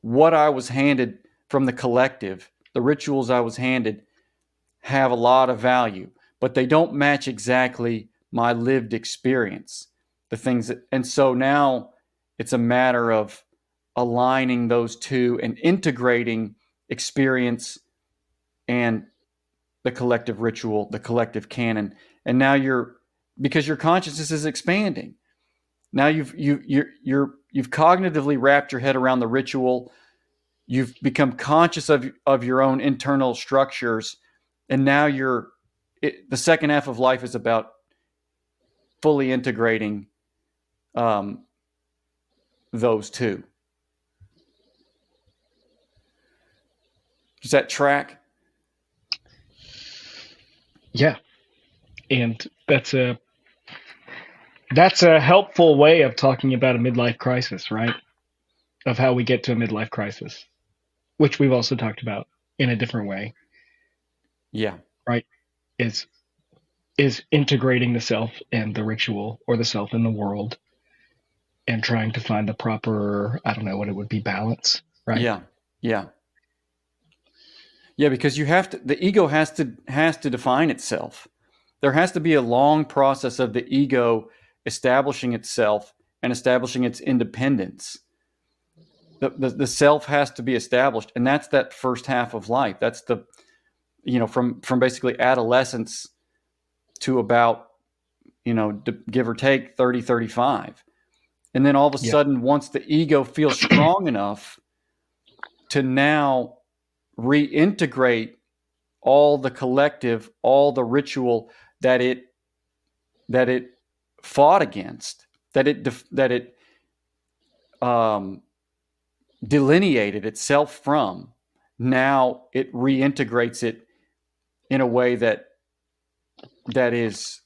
what I was handed from the collective, the rituals I was handed, have a lot of value, but they don't match exactly my lived experience. And so now it's a matter of aligning those two and integrating experience and the collective ritual, the collective canon. And now because your consciousness is expanding. Now you've cognitively wrapped your head around the ritual. You've become conscious of your own internal structures, and now the second half of life is about fully integrating, um, those two. Does that track? Yeah. And that's a helpful way of talking about a midlife crisis, right? Of how we get to a midlife crisis, which we've also talked about in a different way, Yeah, right? Is integrating the self and the ritual, or the self and the world, and trying to find the proper, I don't know what it would be, balance, right? yeah, yeah, yeah. Because the ego has to define itself. There has to be a long process of the ego establishing itself and establishing its independence. The self has to be established, and that's that first half of life. That's from basically adolescence to about, give or take 30, 35. And then all of a Yeah. sudden, once the ego feels strong enough to now reintegrate all the collective, all the ritual that it fought against, that it um, delineated itself from, now it reintegrates it in a way that is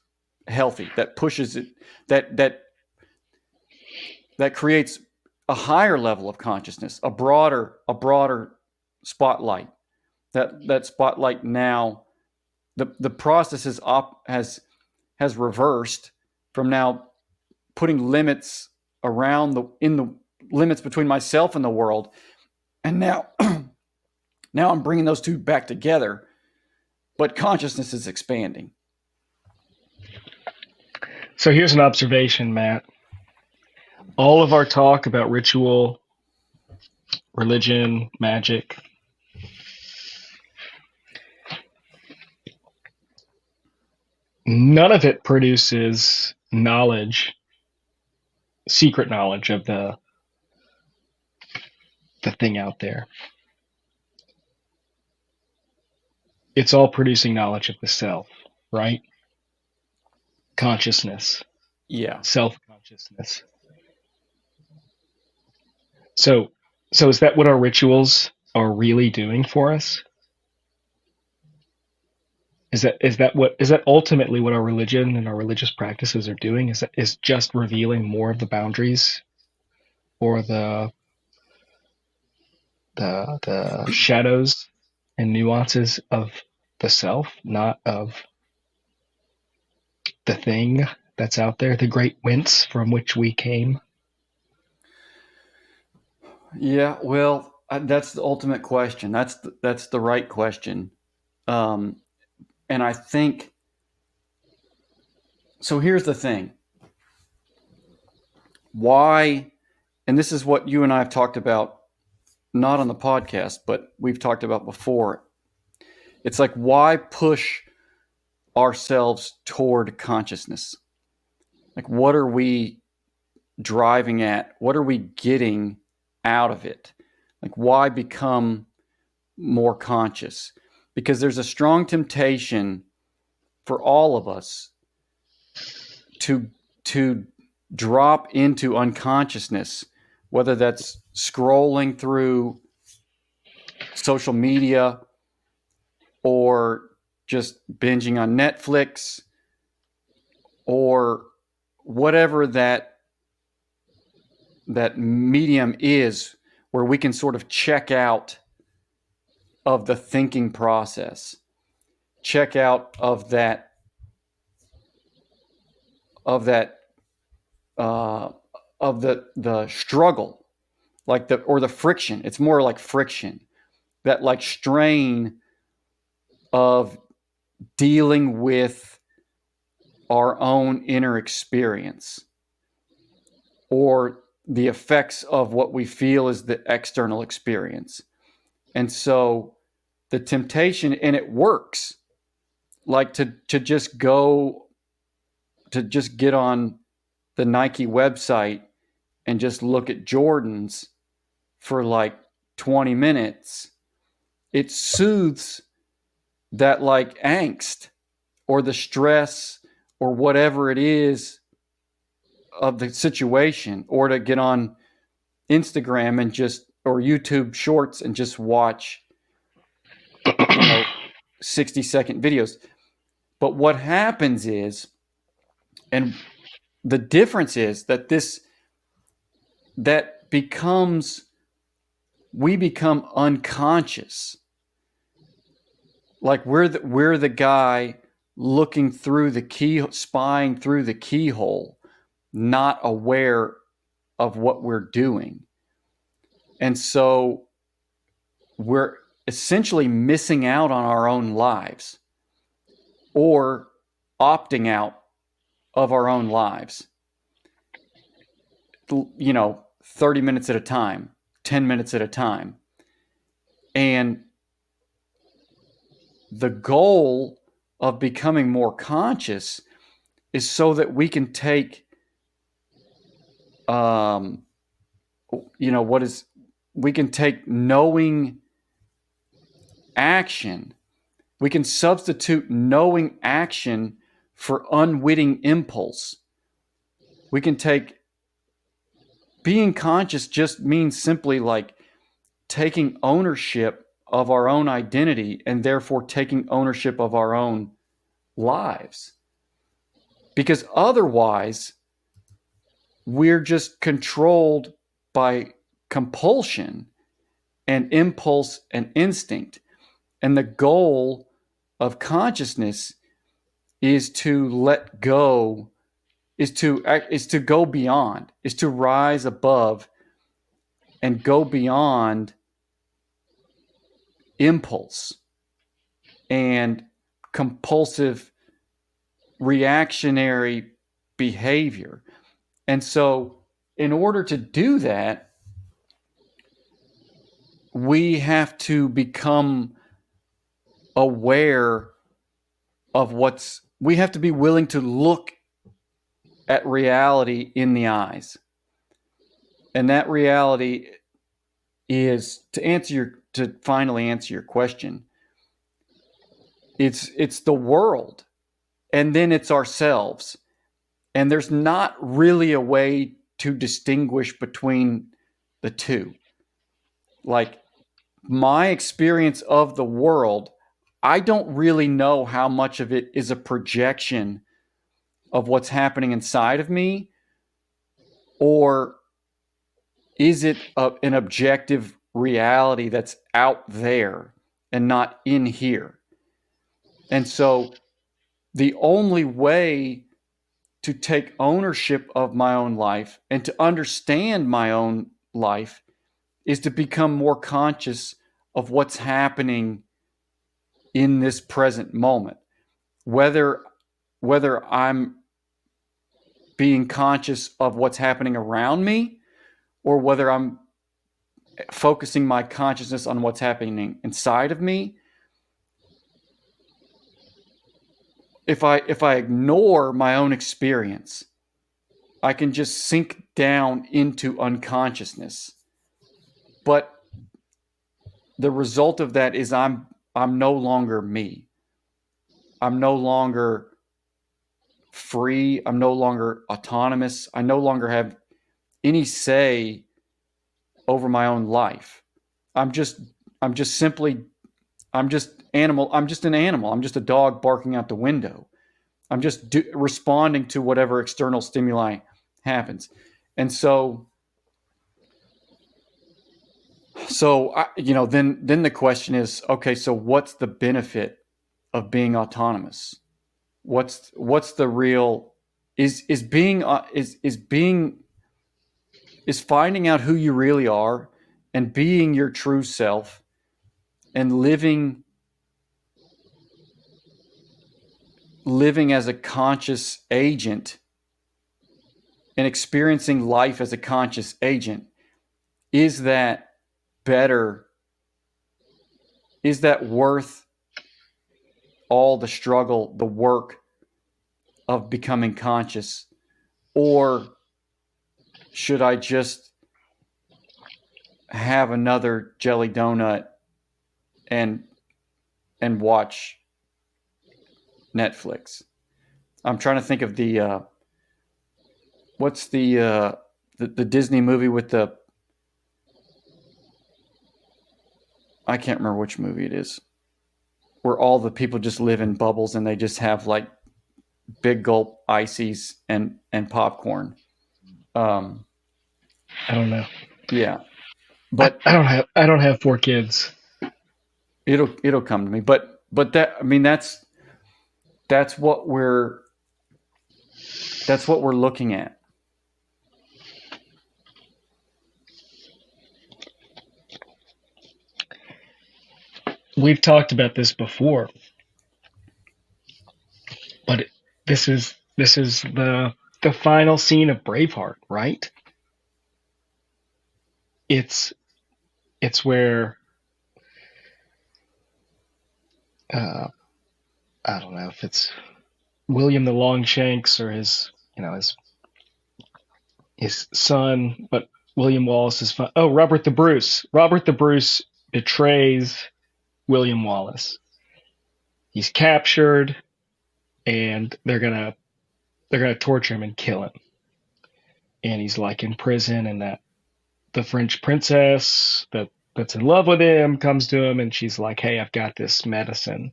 healthy, that pushes it, that creates a higher level of consciousness, a broader spotlight. That spotlight now, the process has reversed from now putting limits around the limits between myself and the world, and now now I'm bringing those two back together, but consciousness is expanding. So here's an observation, Matt. All of our talk about ritual, religion, magic, none of it produces knowledge, secret knowledge of the thing out there. it's all producing knowledge of the self, right? Consciousness, Yeah. self-consciousness. So, so is that what our rituals are really doing for us? Is that ultimately what our religion and our religious practices are doing? Is just revealing more of the boundaries or the shadows and nuances of the self, not of the thing that's out there, the great whence from which we came. Yeah, well, that's the ultimate question. That's the right question. Um, and I think so. Here's the thing: why? And this is what you and I have talked about, not on the podcast, but we've talked about before. It's like, why push ourselves toward consciousness? Like, what are we driving at? What are we getting out of it? Like, why become more conscious? Because there's a strong temptation for all of us to to drop into unconsciousness, whether that's scrolling through social media or just binging on Netflix or whatever that medium is, where we can sort of check out of the thinking process, check out of that uh, of the struggle, like the friction. It's more like friction, that like strain of dealing with our own inner experience, or the effects of what we feel is the external experience. And so the temptation, and it works, like to just go to just get on the Nike website and just look at Jordans for like 20 minutes. It soothes that like angst or the stress or whatever it is of the situation, or to get on Instagram and just, or YouTube shorts and just watch, 60-second videos. But what happens is, and the difference is that that becomes, we become unconscious. Like we're the guy looking through the key, spying through the keyhole, not aware of what we're doing. And so we're essentially missing out on our own lives, or opting out of our own lives, 30 minutes at a time, 10 minutes at a time. And the goal of becoming more conscious is so that we can take, what is, we can take knowing action. We can substitute knowing action for unwitting impulse. We can take, being conscious just means simply like taking ownership of our own identity, and therefore taking ownership of our own lives. Because otherwise, we're just controlled by compulsion and impulse and instinct. And the goal of consciousness is to let go, is to go beyond, is to rise above and go beyond impulse and compulsive reactionary behavior. And so, in order to do that, we have to become aware of we have to be willing to look at reality in the eyes. And that reality is, to finally answer your question, it's the world, and then it's ourselves. And there's not really a way to distinguish between the two. Like, my experience of the world, I don't really know how much of it is a projection of what's happening inside of me, or is it an objective reality that's out there and not in here? And so the only way to take ownership of my own life and to understand my own life is to become more conscious of what's happening in this present moment. Whether I'm being conscious of what's happening around me, or whether I'm focusing my consciousness on what's happening inside of me. If I ignore my own experience, I can just sink down into unconsciousness. But the result of that is I'm no longer me. I'm no longer free. I'm no longer autonomous. I no longer have any say over my own life. I'm just I'm just simply I'm just animal. I'm just an animal. I'm just a dog barking out the window. I'm just responding to whatever external stimuli happens. And then the question is, okay, so what's the benefit of being autonomous? What's the real is being is being is finding out who you really are and being your true self and living as a conscious agent and experiencing life as a conscious agent. Is that better? Is that worth all the struggle, the work of becoming conscious? Or should I just have another jelly donut and watch Netflix? I'm trying to think of what's the Disney movie with the, I can't remember which movie it is, where all the people just live in bubbles and they just have like big gulp ices and popcorn. I don't know. Yeah, but I don't have 4 kids. it'll come to me. But that, I mean, that's what we're looking at. We've talked about this before, but this is the final scene of Braveheart, right? It's it's where uh, I don't know if it's William the Longshanks or his son, but William Wallace's fun. Oh, Robert the Bruce. Robert the Bruce betrays William Wallace. He's captured, and they're gonna torture him and kill him. And he's like in prison, and that the French princess that's in love with him comes to him, and she's like, "Hey, I've got this medicine.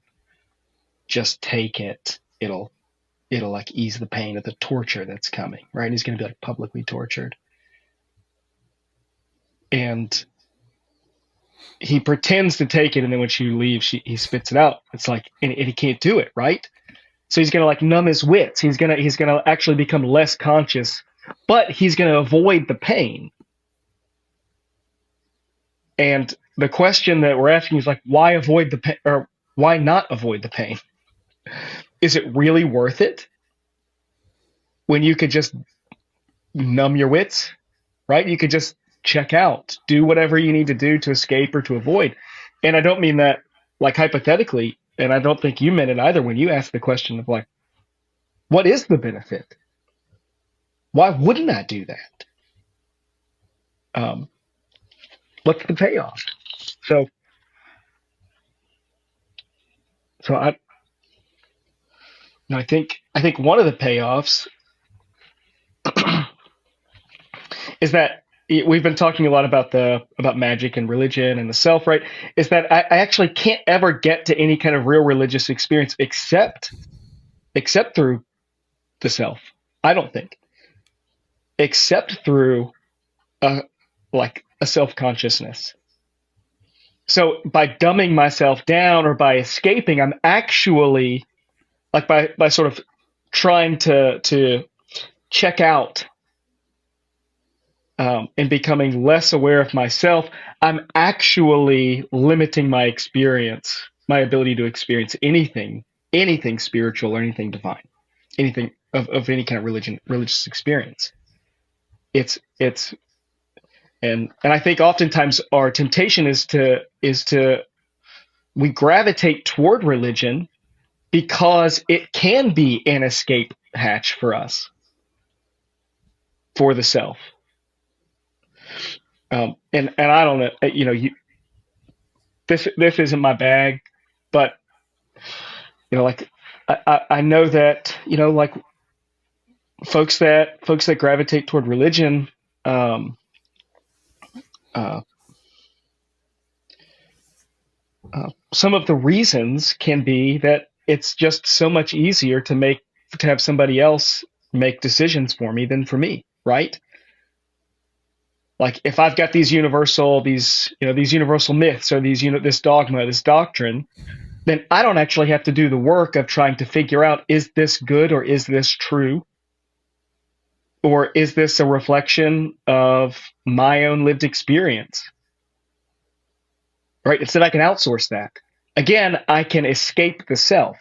Just take it. It'll like ease the pain of the torture that's coming." Right? And he's gonna be like publicly tortured, and he pretends to take it, and then when she leaves, he spits it out. It's like, and he can't do it, right? So he's gonna like numb his wits. He's gonna actually become less conscious, but he's gonna avoid the pain. And the question that we're asking is like, why avoid the pain, or why not avoid the pain? Is it really worth it when you could just numb your wits, right? You could just check out, do whatever you need to do to escape or to avoid. And I don't mean that like hypothetically, and I don't think you meant it either when you asked the question of like, what is the benefit? Why wouldn't I do that? Um, what's the payoff? So, so I think one of the payoffs is that we've been talking a lot about magic and religion and the self, right? Is that I actually can't ever get to any kind of real religious experience except through the self. I don't think, except through a like a self consciousness. So by dumbing myself down or by escaping, I'm actually like by sort of trying to check out and becoming less aware of myself, I'm actually limiting my experience, my ability to experience anything spiritual or anything divine, anything of any kind of religious experience. It's and I think oftentimes our temptation is to we gravitate toward religion because it can be an escape hatch for us, for the self. And I don't know, this isn't my bag, but like I know that like folks that gravitate toward religion, um, uh, some of the reasons can be that it's just so much easier to have somebody else make decisions for me than for me, right? Like if I've got these universal myths or this dogma, this doctrine, then I don't actually have to do the work of trying to figure out, is this good or is this true? Or is this a reflection of my own lived experience? Right? Instead, I can outsource that. Again, I can escape the self.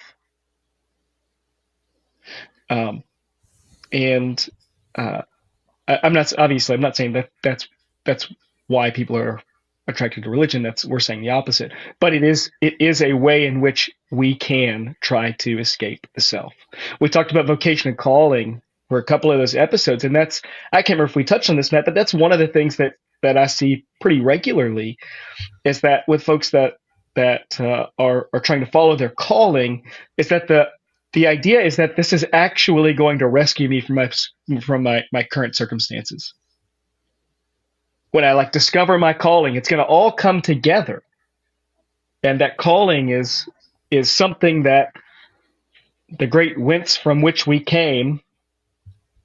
And I'm not saying that that's why people are attracted to religion. We're saying the opposite. But it is a way in which we can try to escape the self. We talked about vocation and calling for a couple of those episodes, and I can't remember if we touched on this, Matt, but that's one of the things that I see pretty regularly, is that with folks that are trying to follow their calling, is that the idea is that this is actually going to rescue me from my current circumstances. When I discover my calling, it's going to all come together, and that calling is something that the great whence from which we came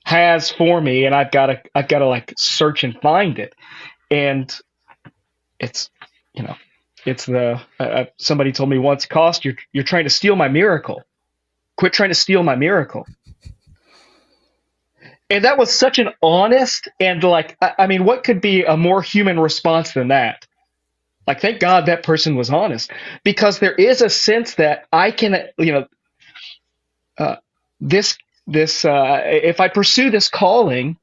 has for me, and I've got to search and find it. And it's somebody told me once, Cost, you're trying to steal my miracle. Quit trying to steal my miracle. And that was such an honest and what could be a more human response than that? Thank God that person was honest, because there is a sense that I can, if I pursue this calling,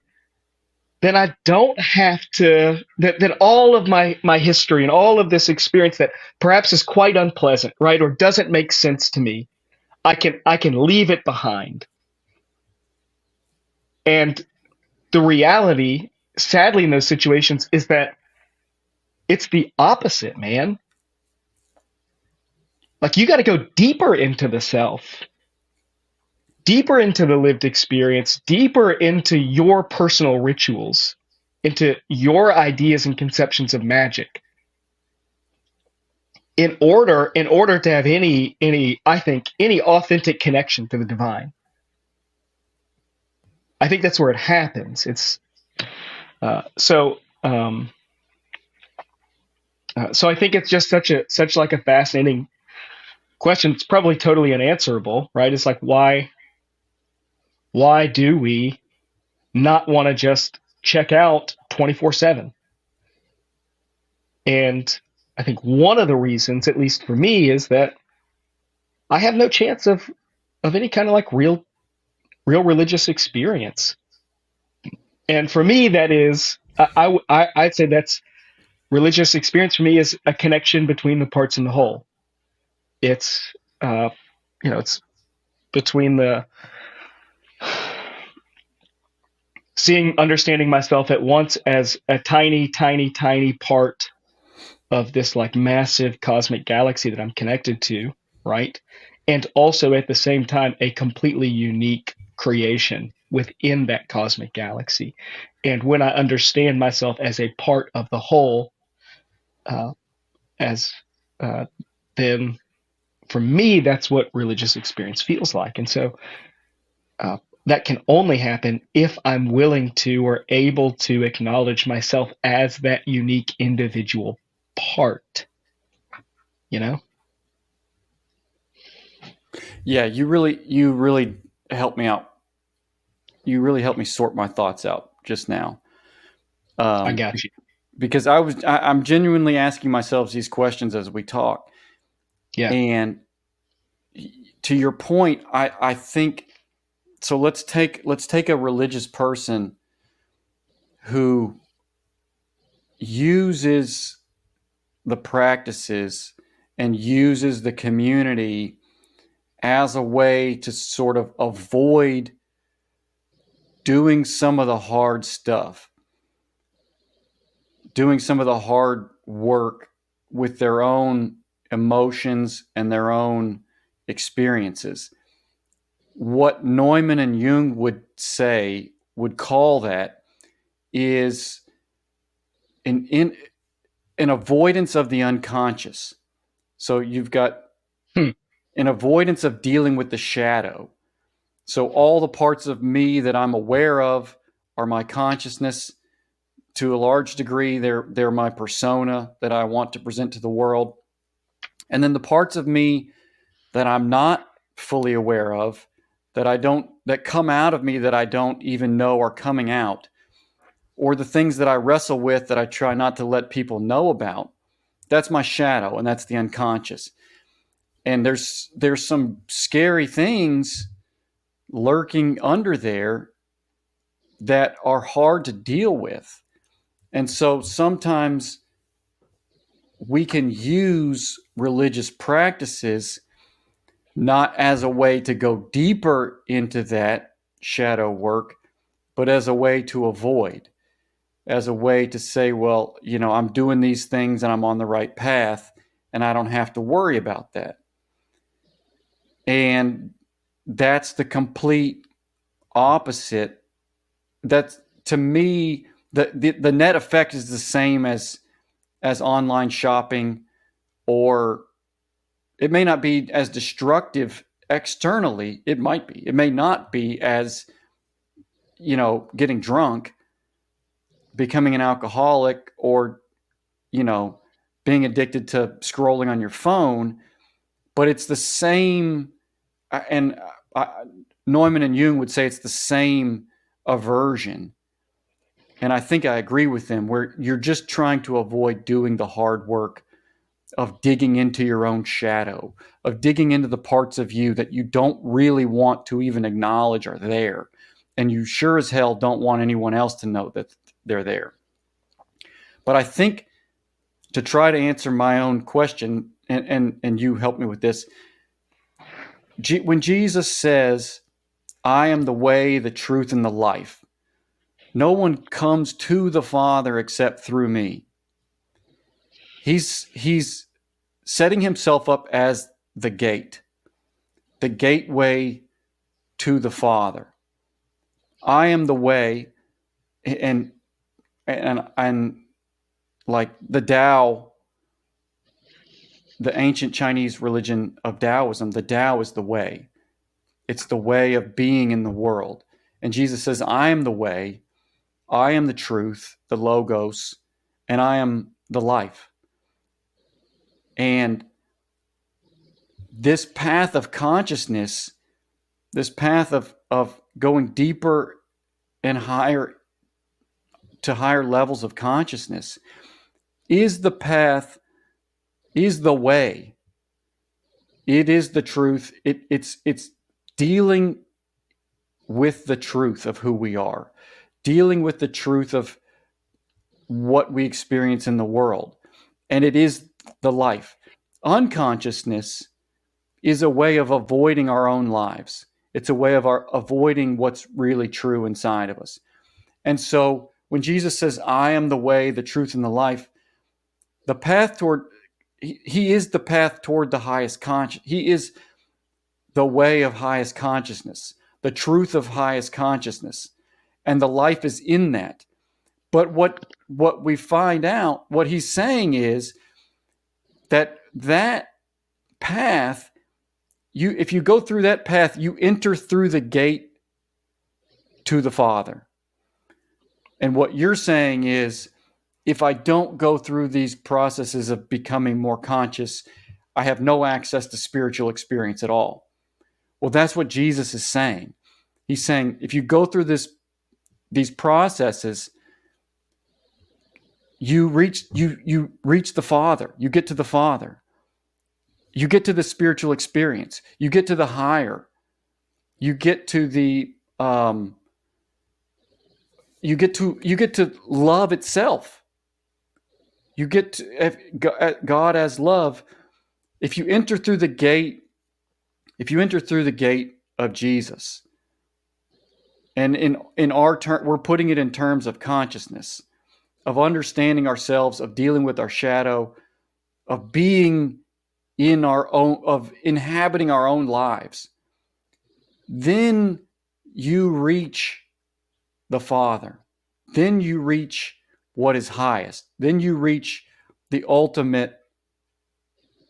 then I don't have to, that all of my history and all of this experience that perhaps is quite unpleasant, right, or doesn't make sense to me, I can leave it behind. And the reality, sadly, in those situations is that it's the opposite, man. You got to go deeper into the self, deeper into the lived experience, deeper into your personal rituals, into your ideas and conceptions of magic, in order to have any authentic connection to the divine. I think that's where it happens. It's so I think it's just such a fascinating question. It's probably totally unanswerable, right? It's why do we not want to just check out 24/7? And I think one of the reasons, at least for me, is that I have no chance of any kind of real religious experience. And for me, that is, I'd say that's religious experience for me is a connection between the parts and the whole. It's it's between the understanding myself at once as a tiny, tiny, tiny part of this massive cosmic galaxy that I'm connected to, right? and also at the same time a completely unique creation within that cosmic galaxy. And when I understand myself as a part of the whole, uh, as then for me, that's what religious experience feels like. And so uh, that can only happen if I'm willing to or able to acknowledge myself as that unique individual part, you know? Yeah, you really helped me out. You really helped me sort my thoughts out just now. I Um, got you. because I'm genuinely asking myself these questions as we talk. Yeah. And to your point, I think so. Let's take a religious person who uses the practices and uses the community as a way to sort of avoid doing some of the hard stuff, doing some of the hard work with their own emotions and their own experiences. What Neumann and Jung would call that is an avoidance of the unconscious. So you've got Hmm. an avoidance of dealing with the shadow. So all the parts of me that I'm aware of are my consciousness. To a large degree, they're my persona that I want to present to the world. And then the parts of me that I'm not fully aware of, that come out of me that I don't even know are coming out, or the things that I wrestle with that I try not to let people know about, that's my shadow, and that's the unconscious. And there's some scary things lurking under there that are hard to deal with. And so sometimes we can use religious practices not as a way to go deeper into that shadow work, but as a way to avoid, as a way to say, well, I'm doing these things and I'm on the right path and I don't have to worry about that. And that's the complete opposite. That's, to me, the net effect is the same as online shopping, or it may not be as destructive externally. It might be. It may not be as, getting drunk, becoming an alcoholic, or, you know, being addicted to scrolling on your phone, but it's the same. And Neumann and Jung would say it's the same aversion. And I think I agree with them, where you're just trying to avoid doing the hard work of digging into your own shadow, of digging into the parts of you that you don't really want to even acknowledge are there. And you sure as hell don't want anyone else to know that they're there. But I think, to try to answer my own question, and you help me with this, when Jesus says, I am the way, the truth, and the life, no one comes to the Father except through me. He's setting himself up as the gate, the gateway to the Father. I am the way, and like the Tao, the ancient Chinese religion of Taoism, the Tao is the way. It's the way of being in the world. And Jesus says, I am the way, I am the truth, the logos, and I am the life. And this path of consciousness, this path of going deeper and higher to higher levels of consciousness, is the path, is the way. It is the truth. It's dealing with the truth of who we are, dealing with the truth of what we experience in the world. And it is the life. Unconsciousness is a way of avoiding our own lives. It's a way of avoiding what's really true inside of us. And so when Jesus says, I am the way, the truth, and the life, the path toward, he is the path toward the highest conscious. He is the way of highest consciousness, the truth of highest consciousness, and the life is in that. But what we find out, what he's saying is that path, if you go through that path, you enter through the gate to the Father. And what you're saying is, if I don't go through these processes of becoming more conscious, I have no access to spiritual experience at all. Well, that's what Jesus is saying. He's saying, if you go through these processes, you reach the Father. You get to the Father. You get to the spiritual experience. You get to the higher. You get to the you get to love itself. You get to God as love. If you enter through the gate of Jesus, and in our turn, we're putting it in terms of consciousness, of understanding ourselves, of dealing with our shadow, of being in our own, of inhabiting our own lives, then you reach the Father. Then you reach what is highest. Then you reach the ultimate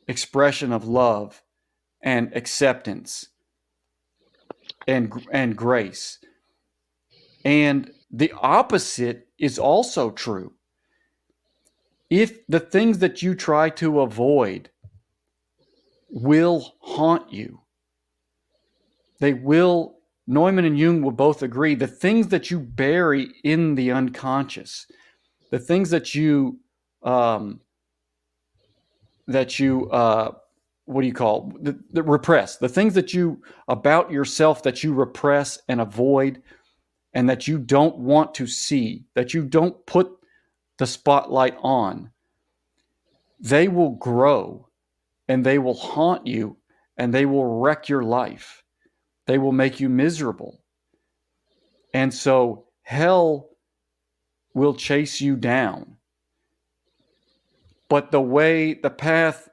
expression of love and acceptance and grace. And the opposite is also true. If the things that you try to avoid will haunt you, they will. Neumann and Jung will both agree, the things that you bury in the unconscious, the things that you what do you call the repress, the things that you about yourself that you repress and avoid, and that you don't want to see, that you don't put the spotlight on, they will grow and they will haunt you and they will wreck your life. They will make you miserable. And so hell will chase you down. But the path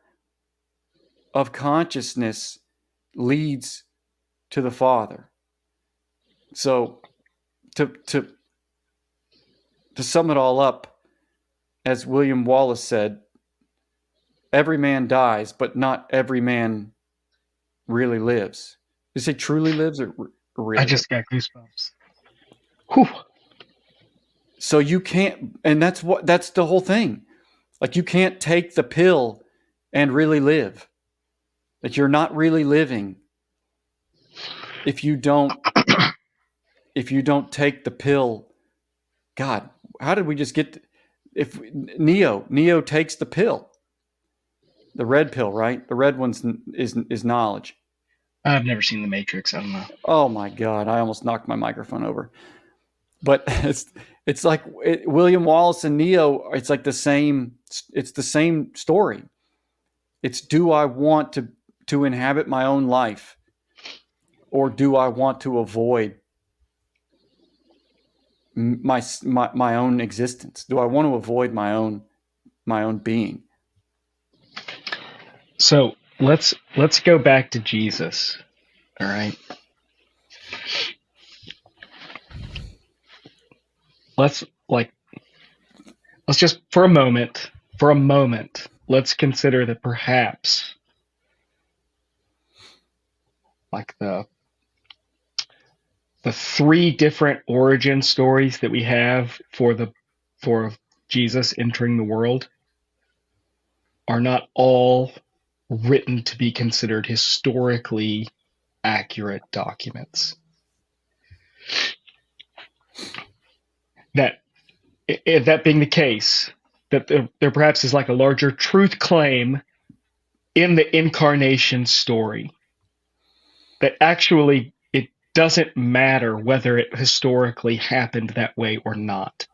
of consciousness leads to the Father. So to sum it all up, as William Wallace said, every man dies, but not every man really lives. Did you say truly lives or really? I just got goosebumps. Whew. So you can't, and that's the whole thing. Like, you can't take the pill and really live. That you're not really living if you don't take the pill. God, how did we just get? If Neo takes the pill, the red pill, right? The red one's is knowledge. I've never seen The Matrix. I don't know. Oh my God, I almost knocked my microphone over. But it's like William Wallace and Neo. It's like the same. It's the same story. It's, do I want to inhabit my own life, or do I want to avoid my own existence? Do I want to avoid my own being? So let's go back to Jesus. All right. Let's just for a moment, let's consider that perhaps like the three different origin stories that we have for Jesus entering the world are not all written to be considered historically accurate documents. That being the case, that there perhaps is like a larger truth claim in the incarnation story, that actually it doesn't matter whether it historically happened that way or not.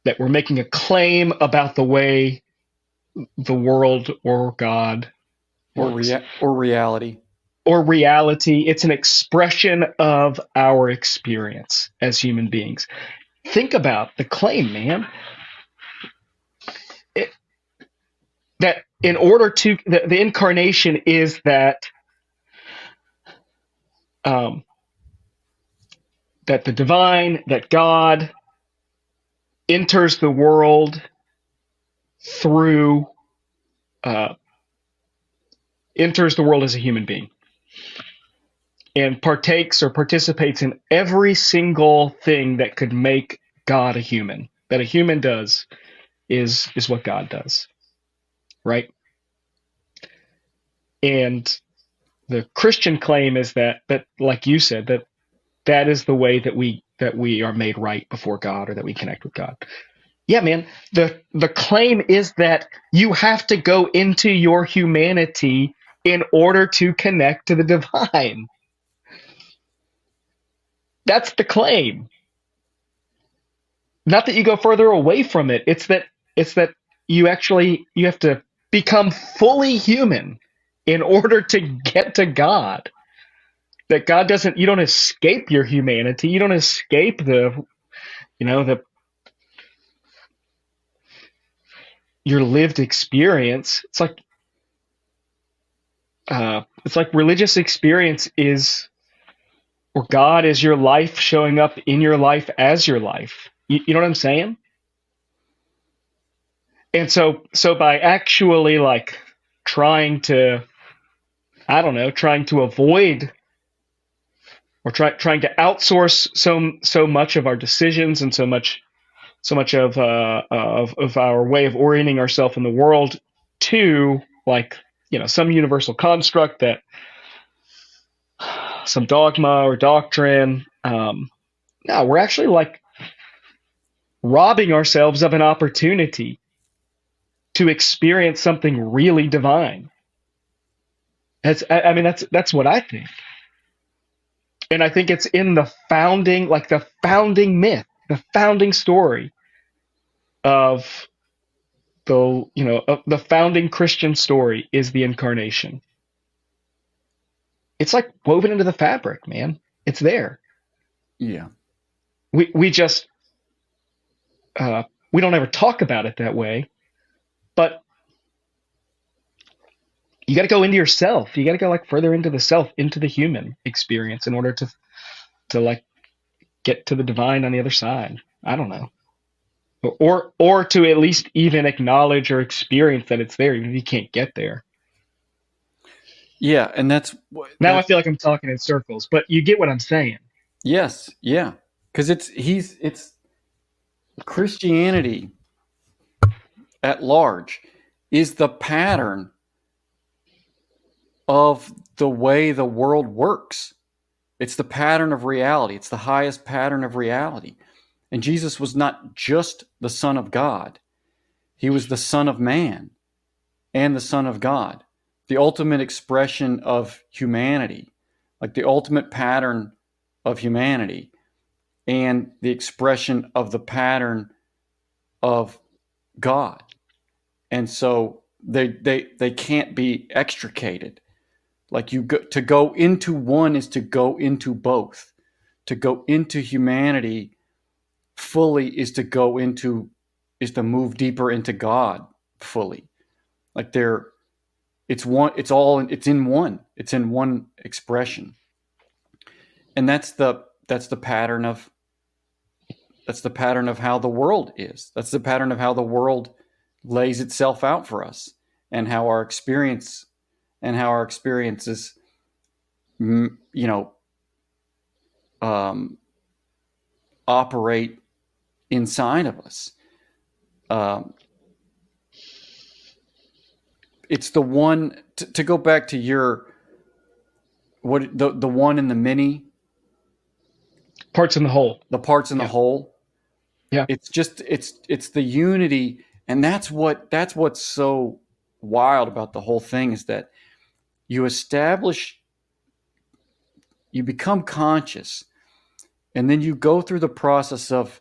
That we're making a claim about the way the world or God works. Or reality. Or reality. It's an expression of our experience as human beings. Think about the claim, man. That in order to, the incarnation is that um, that the divine, that God enters the world through, uh, enters the world as a human being and partakes or participates in every single thing that could make God a human. That a human does is what God does, right? And the Christian claim is that like you said, that is the way that we are made right before God, or that we connect with God. Yeah, man. The claim is that you have to go into your humanity in order to connect to the divine. That's the claim. Not that you go further away from it. It's that you have to become fully human in order to get to God. That God doesn't, you don't escape your humanity. You don't escape the your lived experience. It's like religious experience is, or God is your life showing up in your life as your life. You know what I'm saying? And so by actually like trying to, I don't know, trying to avoid or trying to outsource so much of our decisions and so much of our way of orienting ourselves in the world to, like, some universal construct, that some dogma or doctrine. No, we're actually like robbing ourselves of an opportunity to experience something really divine. I mean, that's what I think. And I think it's in the founding myth, the founding story of the founding Christian story is the incarnation. It's like woven into the fabric, man. It's there. Yeah. We just we don't ever talk about it that way, but you got to go into yourself. You got to go like further into the self, into the human experience, in order to like get to the divine on the other side. I don't know, or to at least even acknowledge or experience that it's there, even if you can't get there. Yeah, and Now I feel like I'm talking in circles, but you get what I'm saying. yes, yeah, because it's Christianity at large is the pattern of the way the world works. It's the pattern of reality. It's the highest pattern of reality. And Jesus was not just the Son of God. He was the Son of Man and the Son of God, the ultimate expression of humanity, like the ultimate pattern of humanity, and the expression of the pattern of God. And so they can't be extricated. Like to go into one is to go into both. To go into humanity fully is to move deeper into God fully. Like it's in one. It's in one expression. And that's the pattern of how the world is. That's the pattern of how the world lays itself out for us, and how our experiences, you know, operate inside of us. It's the one to go back to the one in the many, Parts in the whole. the parts in the Yeah. whole. Yeah. It's just it's the unity, and that's what's so wild about the whole thing, is that you become conscious, and then you go through the process of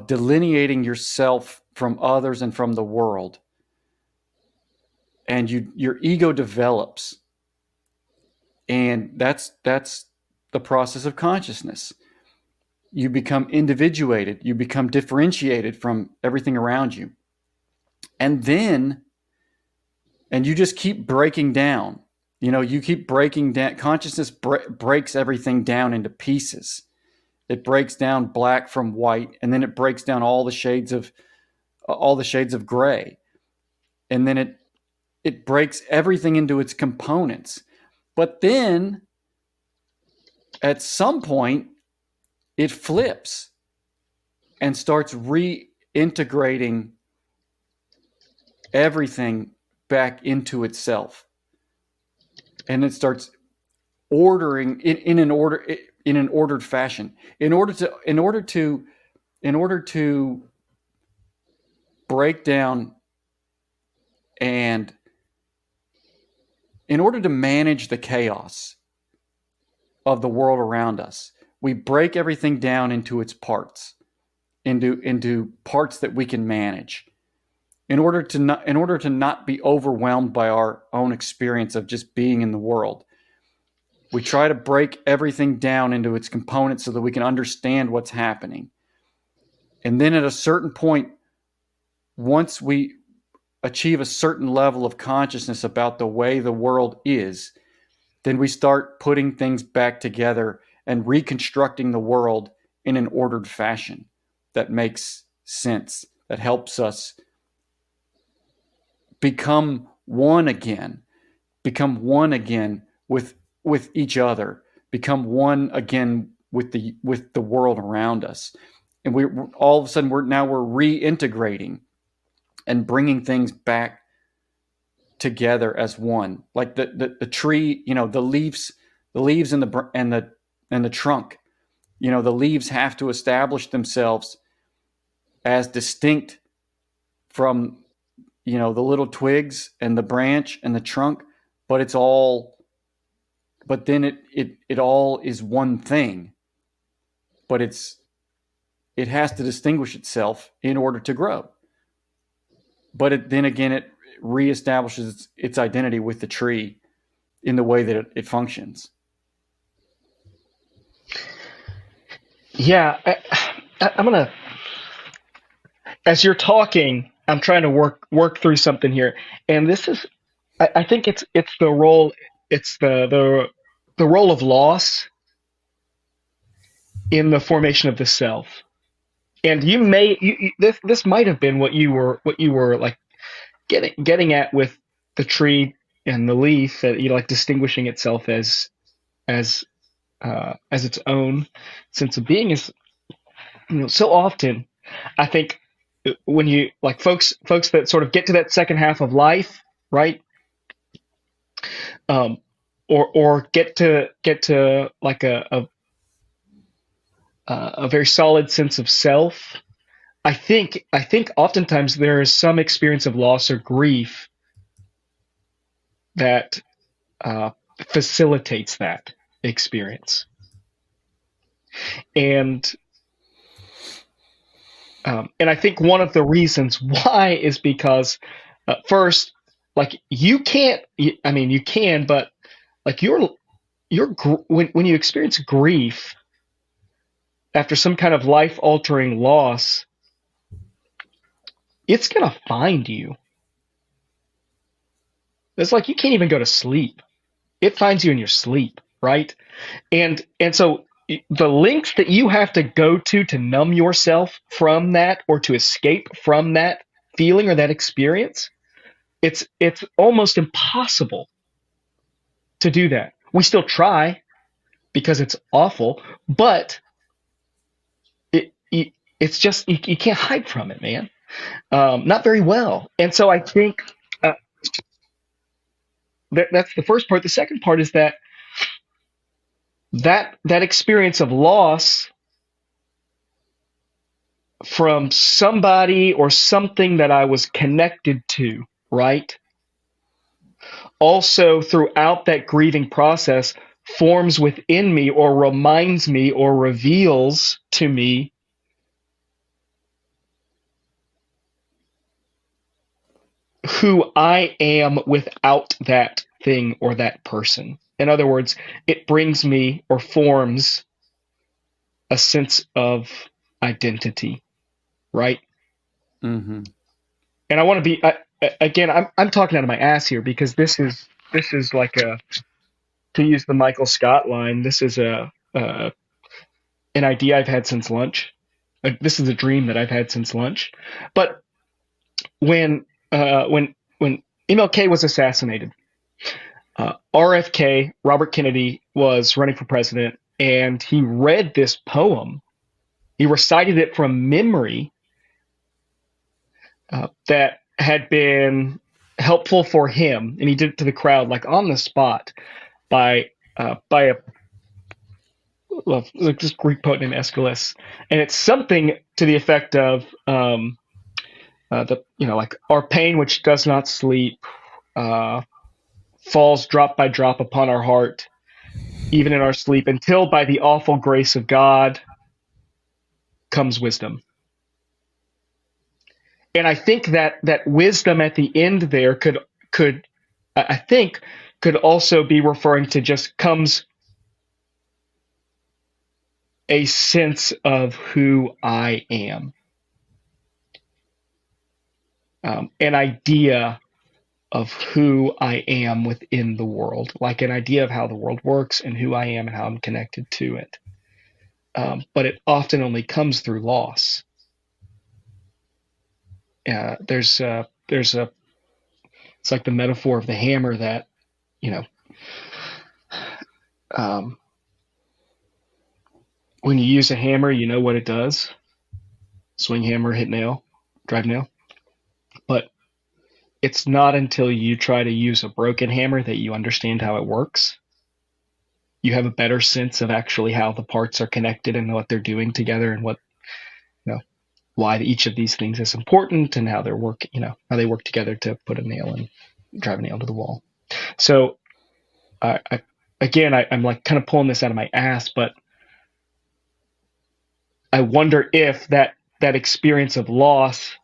delineating yourself from others and from the world, and your ego develops, and that's the process of consciousness. You become individuated, you become differentiated from everything around you, and you just keep breaking down, You keep breaking down. Consciousness breaks everything down into pieces. It breaks down black from white, and then it breaks down all the shades of gray, and then it breaks everything into its components. But then at some point it flips and starts reintegrating everything back into itself, and it starts ordering in an ordered fashion in order to break down, and in order to manage the chaos of the world around us. We break everything down into its parts, into parts that we can manage, in order to not be overwhelmed by our own experience of just being in the world. We try to break everything down into its components so that we can understand what's happening. And then at a certain point, once we achieve a certain level of consciousness about the way the world is, then we start putting things back together and reconstructing the world in an ordered fashion that makes sense, that helps us become one again with each other, become one again with the world around us. And we all of a sudden we're reintegrating and bringing things back together as one, like the tree, the leaves and the trunk. The leaves have to establish themselves as distinct from the little twigs and the branch and the trunk, but then it all is one thing, but it has to distinguish itself in order to grow. But then again, it reestablishes its identity with the tree in the way that it functions. Yeah, I'm gonna. As you're talking, I'm trying to work through something here, and this is, I think it's the role, it's the role of loss in the formation of the self. And this might have been what you were like getting at with the tree and the leaf, that like distinguishing itself as its own sense of being. Is so often I think when you like folks that sort of get to that second half of life, right? um or get to like a very solid sense of self. I think oftentimes there is some experience of loss or grief that uh, facilitates that experience. And I think one of the reasons why is because first, like you can't. I mean, you can, but like when you experience grief after some kind of life altering loss, it's gonna find you. It's like you can't even go to sleep. It finds you in your sleep, right? And so the lengths that you have to go to numb yourself from that, or to escape from that feeling or that experience, it's almost impossible to do that. We still try because it's awful, but it's just you can't hide from it, man. Not very well. And so I think that's the first part. The second part is that experience of loss from somebody or something that I was connected to, right? Also, throughout that grieving process, forms within me or reminds me or reveals to me who I am without that thing or that person. In other words, it brings me or forms a sense of identity, right? Mm-hmm. And I want to be again. I'm talking out of my ass here because this this is like to use the Michael Scott line, this is an idea I've had since lunch. This is a dream that I've had since lunch. But when MLK was assassinated, RFK, Robert Kennedy, was running for president, and he read this poem. He recited it from memory that had been helpful for him, and he did it to the crowd, like on the spot, by a like this Greek poet named Aeschylus, and it's something to the effect of like our pain which does not sleep falls drop by drop upon our heart, even in our sleep, until by the awful grace of God comes wisdom. And I think that wisdom at the end there could I think could also be referring to just comes a sense of who I am, an idea of who I am within the world, like an idea of how the world works and who I am and how I'm connected to it. But it often only comes through loss. There's a it's like the metaphor of the hammer that, you know, when you use a hammer, you know what it does. Swing hammer, hit nail, drive nail. But it's not until you try to use a broken hammer that you understand how it works. You have a better sense of actually how the parts are connected and what they're doing together, and what, why each of these things is important, and how they're how they work together to put a nail and drive a nail to the wall. So I'm like kind of pulling this out of my ass, but I wonder if that experience of loss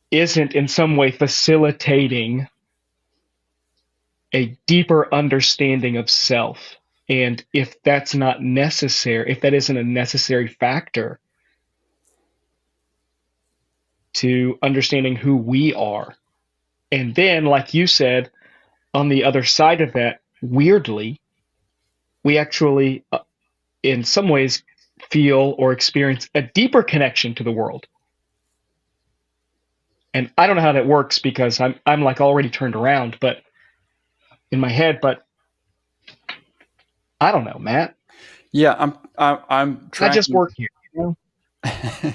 isn't in some way facilitating a deeper understanding of self. And if that's not necessary, if that isn't a necessary factor to understanding who we are. And then, like you said, on the other side of that, weirdly, we actually, in some ways, feel or experience a deeper connection to the world. And I don't know how that works, because I'm like already turned around, but in my head, but I don't know, Matt. Yeah, I'm I just tracking. work here. You know?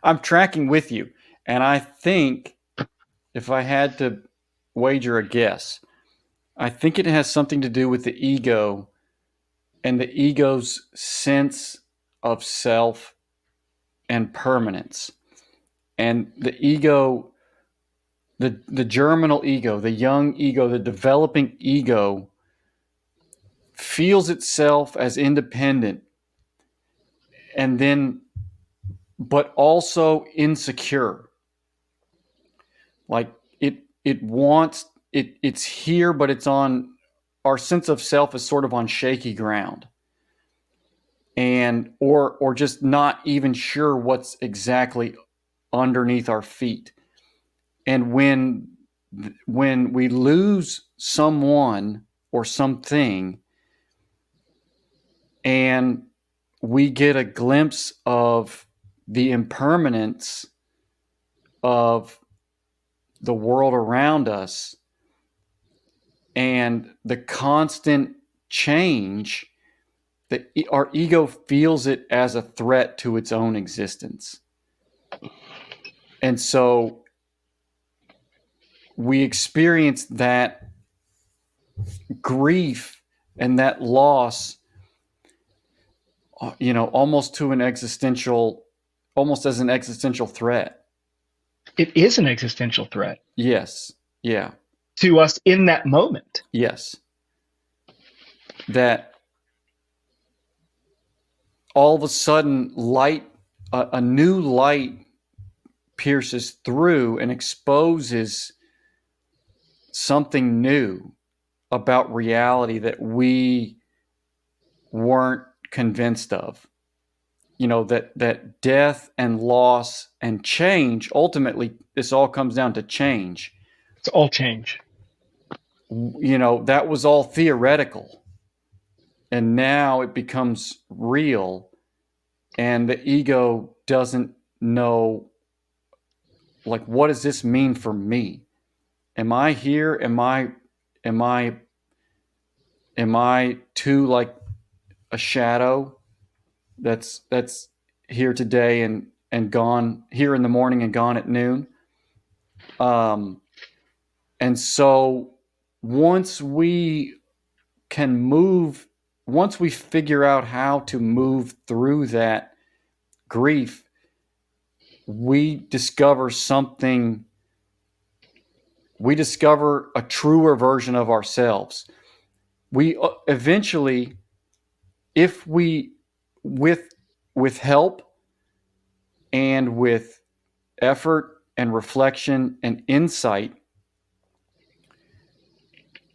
I'm tracking with you, and I think if I had to wager a guess, I think it has something to do with the ego and the ego's sense of self and permanence. And the ego, the germinal ego, the young ego, the developing ego feels itself as independent, and then but also insecure. Like it wants it's here, but it's on, our sense of self is sort of on shaky ground, and or just not even sure what's exactly underneath our feet. And when we lose someone or something, and we get a glimpse of the impermanence of the world around us and the constant change, that our ego feels it as a threat to its own existence. And so we experience that grief and that loss, almost to an existential, almost as an existential threat. It is an existential threat. Yes. Yeah. To us in that moment. Yes. That all of a sudden a new light pierces through and exposes something new about reality that we weren't convinced of. That death and loss and change, ultimately, this all comes down to change. It's all change. that was all theoretical, and now it becomes real, and the ego doesn't know, like, what does this mean for me? Am I here? Am I too like a shadow that's here today and gone here in the morning and gone at noon? Um, and so once we can move, once we figure out how to move through that grief, we discover something. We discover a truer version of ourselves. We eventually, if we, with with help and with effort and reflection and insight,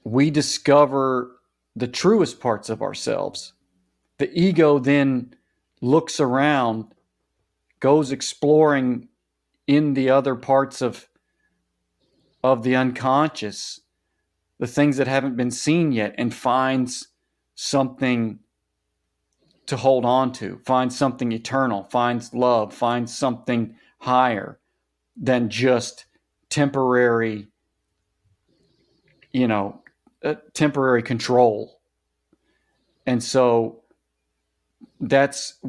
we discover the truest parts of ourselves. The ego then looks around, goes exploring in the other parts of the unconscious, the things that haven't been seen yet, and finds something to hold on to, finds something eternal, finds love, finds something higher than just temporary, temporary control. And so that's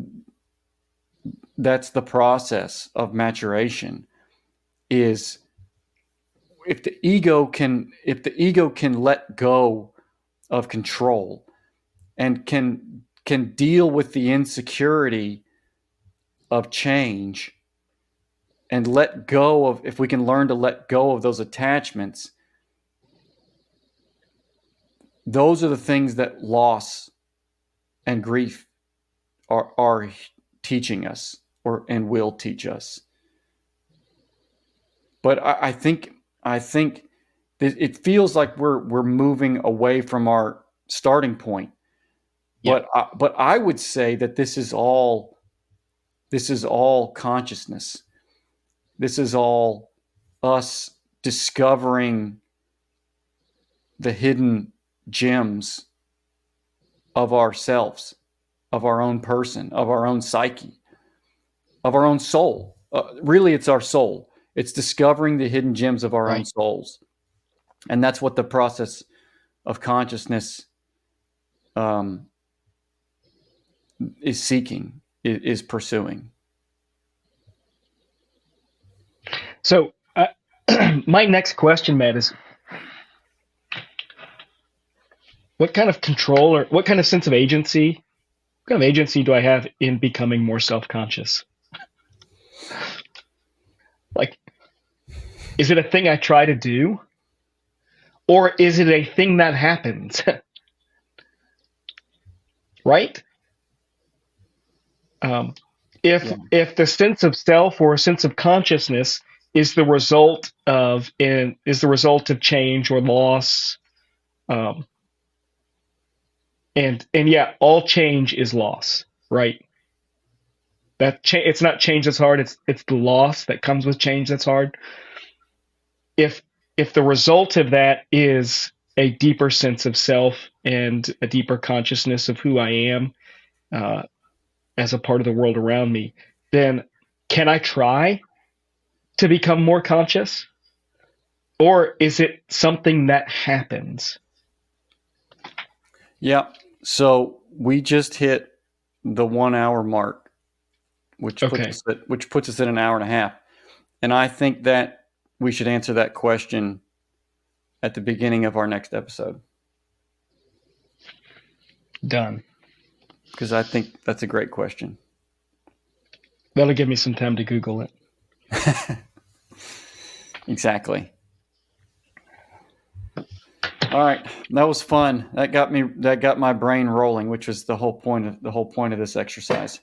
the process of maturation. Is if the ego can let go of control and can deal with the insecurity of change, and let go of, if we can learn to let go of those attachments, those are the things that loss and grief are teaching us, and will teach us. But I think that it feels like we're moving away from our starting point. Yeah. But I would say that this is all consciousness. This is all us discovering the hidden gems of ourselves, of our own person, of our own psyche, of our own soul. Really, it's our soul. It's discovering the hidden gems of our own Right. souls. And that's what the process of consciousness is seeking, is pursuing. So, my next question, Matt, is what kind of control or what kind of sense of agency, what kind of agency do I have in becoming more self-conscious? Like, is it a thing I try to do? Or is it a thing that happens? Right? Um, Yeah. if the sense of self or a sense of consciousness is the result of change or loss, um, and yeah, all change is loss, right? It's not change that's hard; it's the loss that comes with change that's hard. If the result of that is a deeper sense of self and a deeper consciousness of who I am, uh, as a part of the world around me, then can I try to become more conscious? Or is it something that happens? Yeah. So we just hit the 1 hour mark, which puts Okay, us at an hour and a half. And I think that we should answer that question at the beginning of our next episode, done. because I think that's a great question. That'll give me some time to Google it. Exactly. All right, that was fun. That got my brain rolling, which was the whole point of this exercise.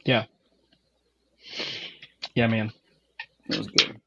Yeah. Yeah, man. It was good.